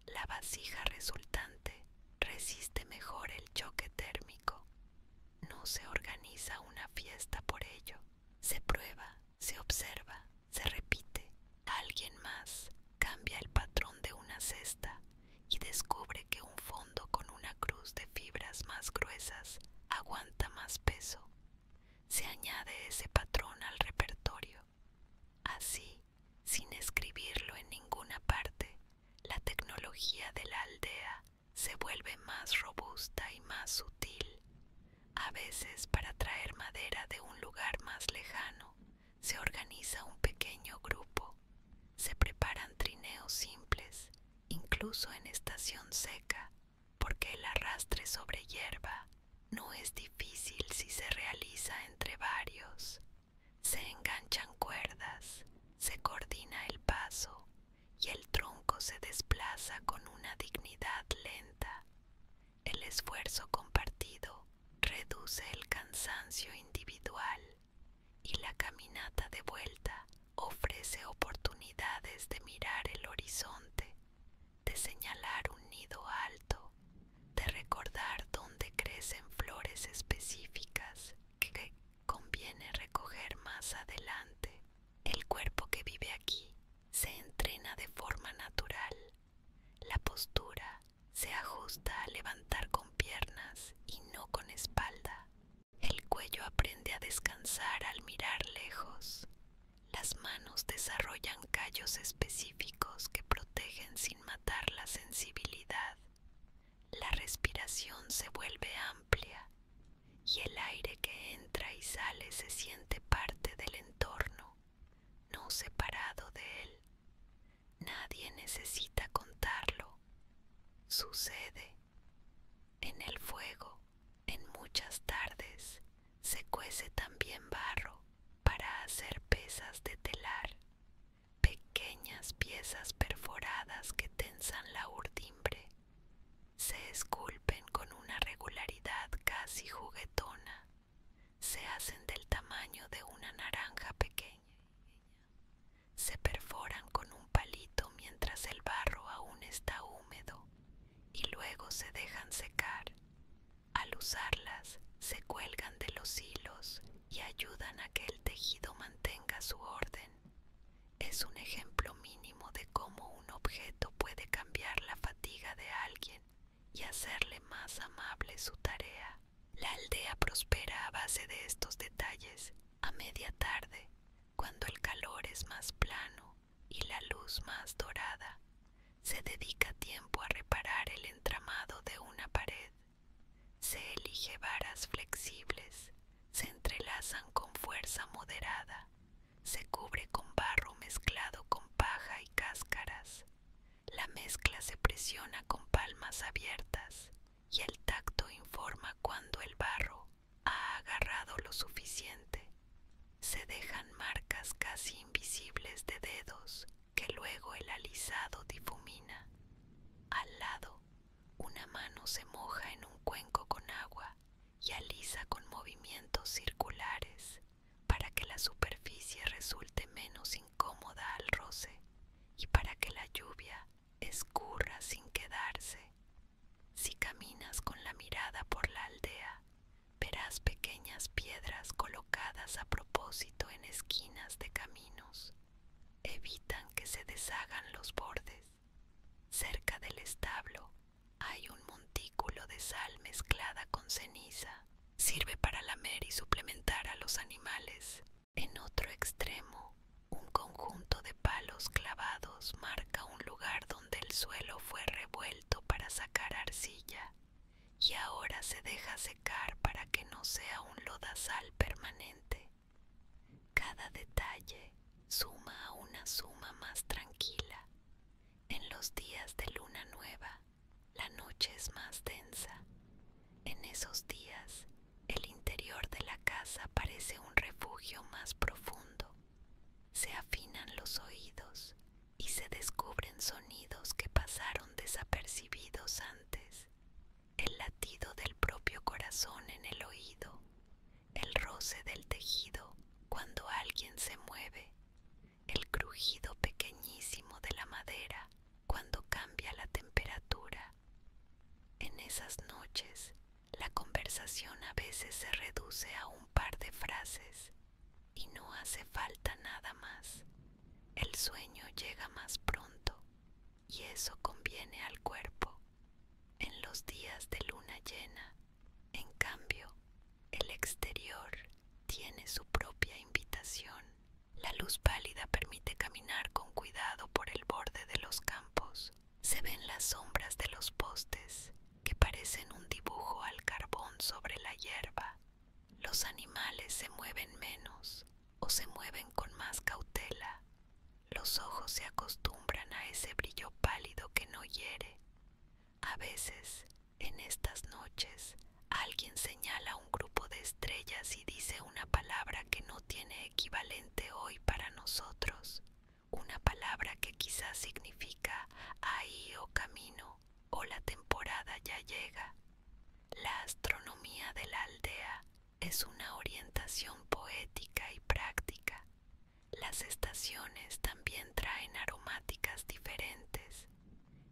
S1: La vasija resultante resiste mejor el choque térmico. No se organiza una fiesta por ello. Se prueba, se observa, se repite. Alguien más cambia el patrón de una cesta y descubre que un fondo con una cruz de fibras más gruesas aguanta más peso. Se añade ese patrón al repertorio. Así, sin escribirlo en ninguna parte, la tecnología de la aldea se vuelve más robusta y más sutil. A veces, para traer madera de un lugar más lejano, se organiza un pequeño grupo. Se preparan trineos simples, incluso en estación seca, porque el arrastre sobre hierba no es difícil si se realiza entre varios. Se enganchan cuerdas, se coordina el paso y el tronco se desplaza con una dignidad lenta. El esfuerzo compartido reduce el cansancio individual y la caminata de vuelta ofrece oportunidades de mirar el horizonte, de señalar un nido alto, de recordar dónde crecen flores específicas que conviene recoger más adelante. El cuerpo que vive aquí se entrena de forma natural. La postura se ajusta a levantar con piernas y no con espalda. El cuello aprende a descansar al mirar lejos. Las manos desarrollan callos específicos que protegen sin matar la sensibilidad. La respiración se vuelve amplia y el aire que entra y sale se siente parte del entorno, no separado de él. Nadie necesita contarlo. Sucede. En el fuego, en muchas tardes, se cuece también barro para hacer pesas de telar, pequeñas piezas perforadas que tensan la urdimbre. Se esculpen con una regularidad casi juguetona. Se hacen del tamaño de una naranja pequeña. Se perforan con un palito mientras el barro aún está húmedo y luego se dejan secar. Al usarlas, se cuelgan de los hilos y ayudan a que el tejido mantenga su orden. Es un ejemplo mínimo de cómo un objeto puede cambiar la fatiga de alguien y hacerle más amable su tarea. La aldea prospera a base de estos detalles. A media tarde, cuando el calor es más plano y la luz más dorada, se dedica tiempo a reparar el entramado de una pared. Se elige varas flexibles, se entrelazan con fuerza moderada, se cubre con barro mezclado con paja y cáscaras. La mezcla se presiona con palmas abiertas y el tacto informa cuando el barro ha agarrado lo suficiente. Se dejan marcas casi invisibles de dedos que luego el alisado difumina. Al lado, una mano se moja en un cuenco con agua y alisa con movimientos circulares para que la superficie resulte menos incómoda al roce y para que la lluvia escurra sin quedarse. Si caminas con la mirada por la aldea, verás pequeñas piedras colocadas a propósito en esquinas de caminos. Evitan que se deshagan los bordes. Cerca del establo hay un montículo de sal mezclada con ceniza. Sirve para lamer y suplementar a los animales. En otro extremo, un conjunto de palos clavados marca un lugar donde el suelo fue revuelto para sacar arcilla y ahora se deja secar para que no sea un lodazal permanente. Cada detalle suma a una suma más tranquila. En los días de luna nueva, la noche es más densa. En esos días, el interior de la casa parece un refugio más profundo. Se afinan los oídos y se descubren sonidos que pasaron desapercibidos antes. El latido del propio corazón en el oído, el roce del tejido cuando alguien se mueve, el crujido pequeñísimo de la madera cuando cambia la temperatura. En esas noches, la conversación a veces se reduce a un par de frases y no hace falta nada más. El sueño llega más pronto y eso conviene al cuerpo. En los días de luna llena, en cambio, el exterior tiene su propia invitación. La luz pálida permite caminar con cuidado por el borde de los campos. Se ven las sombras de los postes, que parecen un dibujo al carbón sobre la hierba. Los animales se mueven menos o se mueven con más cautela. Los ojos se acostumbran a ese brillo pálido que no hiere. A veces, en estas noches, alguien señala un grupo de estrellas y dice una palabra que no tiene equivalente hoy para nosotros. Una palabra que quizás significa ahí o camino o la temporada ya llega. La astronomía de la aldea es una orientación poética y práctica. La Las estaciones también traen aromáticas diferentes.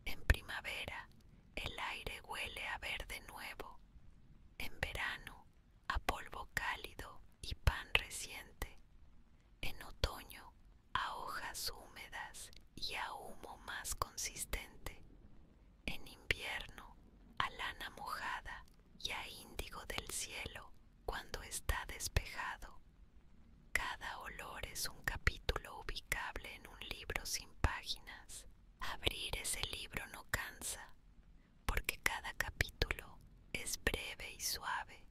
S1: En primavera, el aire huele a verde nuevo. En verano, a polvo cálido y pan reciente. En otoño, a hojas húmedas y a humo más consistente. En invierno, a lana mojada y a índigo del cielo cuando está despejado. Cada olor es un capítulo ubicable en un libro sin páginas. Abrir ese libro no cansa, porque cada capítulo es breve y suave.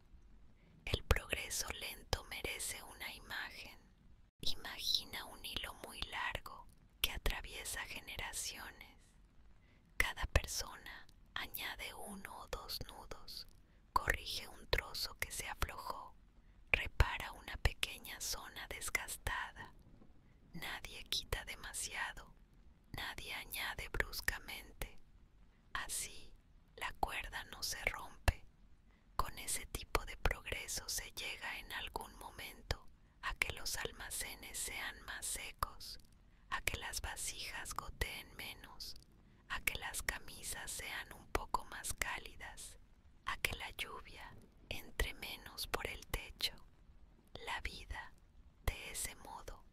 S1: El progreso lento merece una imagen. Imagina un hilo muy largo que atraviesa generaciones. Cada persona añade uno o dos nudos, corrige un trozo que se aflojó, repara una pequeña zona desgastada. Nadie quita demasiado, nadie añade bruscamente. Así, la cuerda no se rompe. Con ese tipo de progreso se llega en algún momento a que los almacenes sean más secos, a que las vasijas goteen menos, a que las camisas sean un poco más cálidas, a que la lluvia entre menos por el techo. La vida, de ese modo,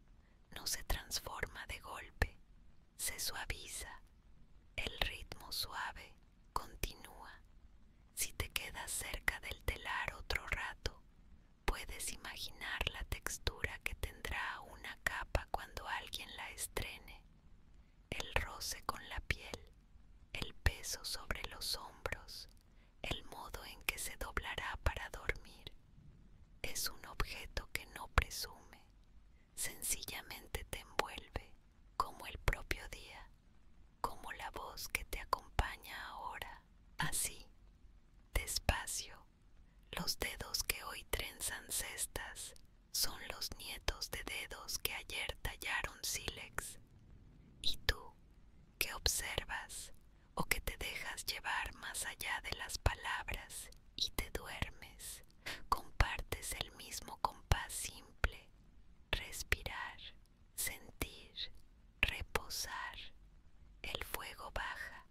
S1: no se transforma de golpe, se suaviza. El ritmo suave continúa. Si te quedas cerca del telar otro rato, puedes imaginar la textura que tendrá una capa cuando alguien la estrene, el roce con la piel, el peso sobre los hombros, el modo en que se doblará para dormir. Es un objeto que no presume, sencillamente te envuelve, como el propio día, como la voz que te acompaña ahora. Así, despacio, los dedos que hoy trenzan cestas son los nietos de dedos que ayer tallaron sílex. Y tú, que observas o que te dejas llevar más allá de las palabras y te duermes, compartes el mismo compás simple: respirar, sentir, reposar. El fuego baja,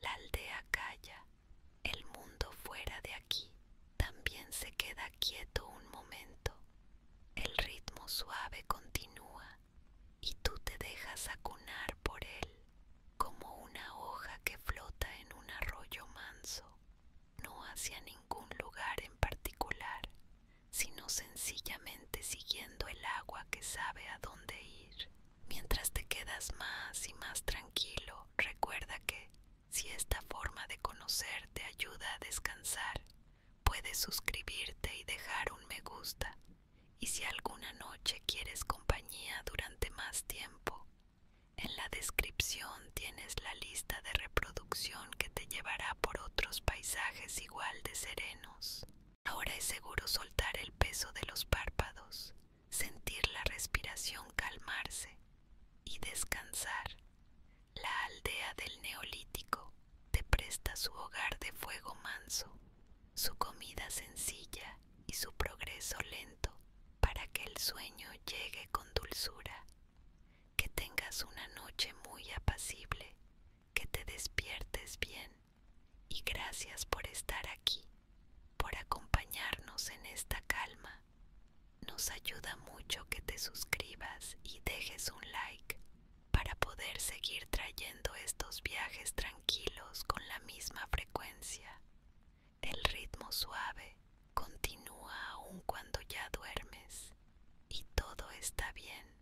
S1: la aldea calla, el mundo fuera de aquí también se queda quieto un momento. El ritmo suave continúa y tú te dejas acunar por él, como una hoja que flota en un arroyo manso, no hacia ningún lugar en particular, sino sencillamente siguiendo el agua que sabe a dónde ir. Mientras te quedas más y más tranquilo, recuerda que, si esta forma de conocer te ayuda a descansar, puedes suscribirte y dejar un me gusta. Y si alguna noche quieres compañía durante más tiempo, en la descripción tienes la lista de reproducción que te llevará por otros paisajes igual de serenos. Ahora es seguro soltar el peso de los párpados, sentir la respiración calmarse y descansar. La aldea del Neolítico te presta su hogar de fuego manso, su comida sencilla y su progreso lento para que el sueño llegue con dulzura. Que tengas una noche muy apacible, que te despiertes bien, y gracias por estar aquí, por acompañarnos en esta calma. Nos ayuda mucho que te suscribas y dejes un like para poder seguir trayendo estos viajes tranquilos con la misma frecuencia. El ritmo suave continúa aun cuando ya duermes y todo está bien.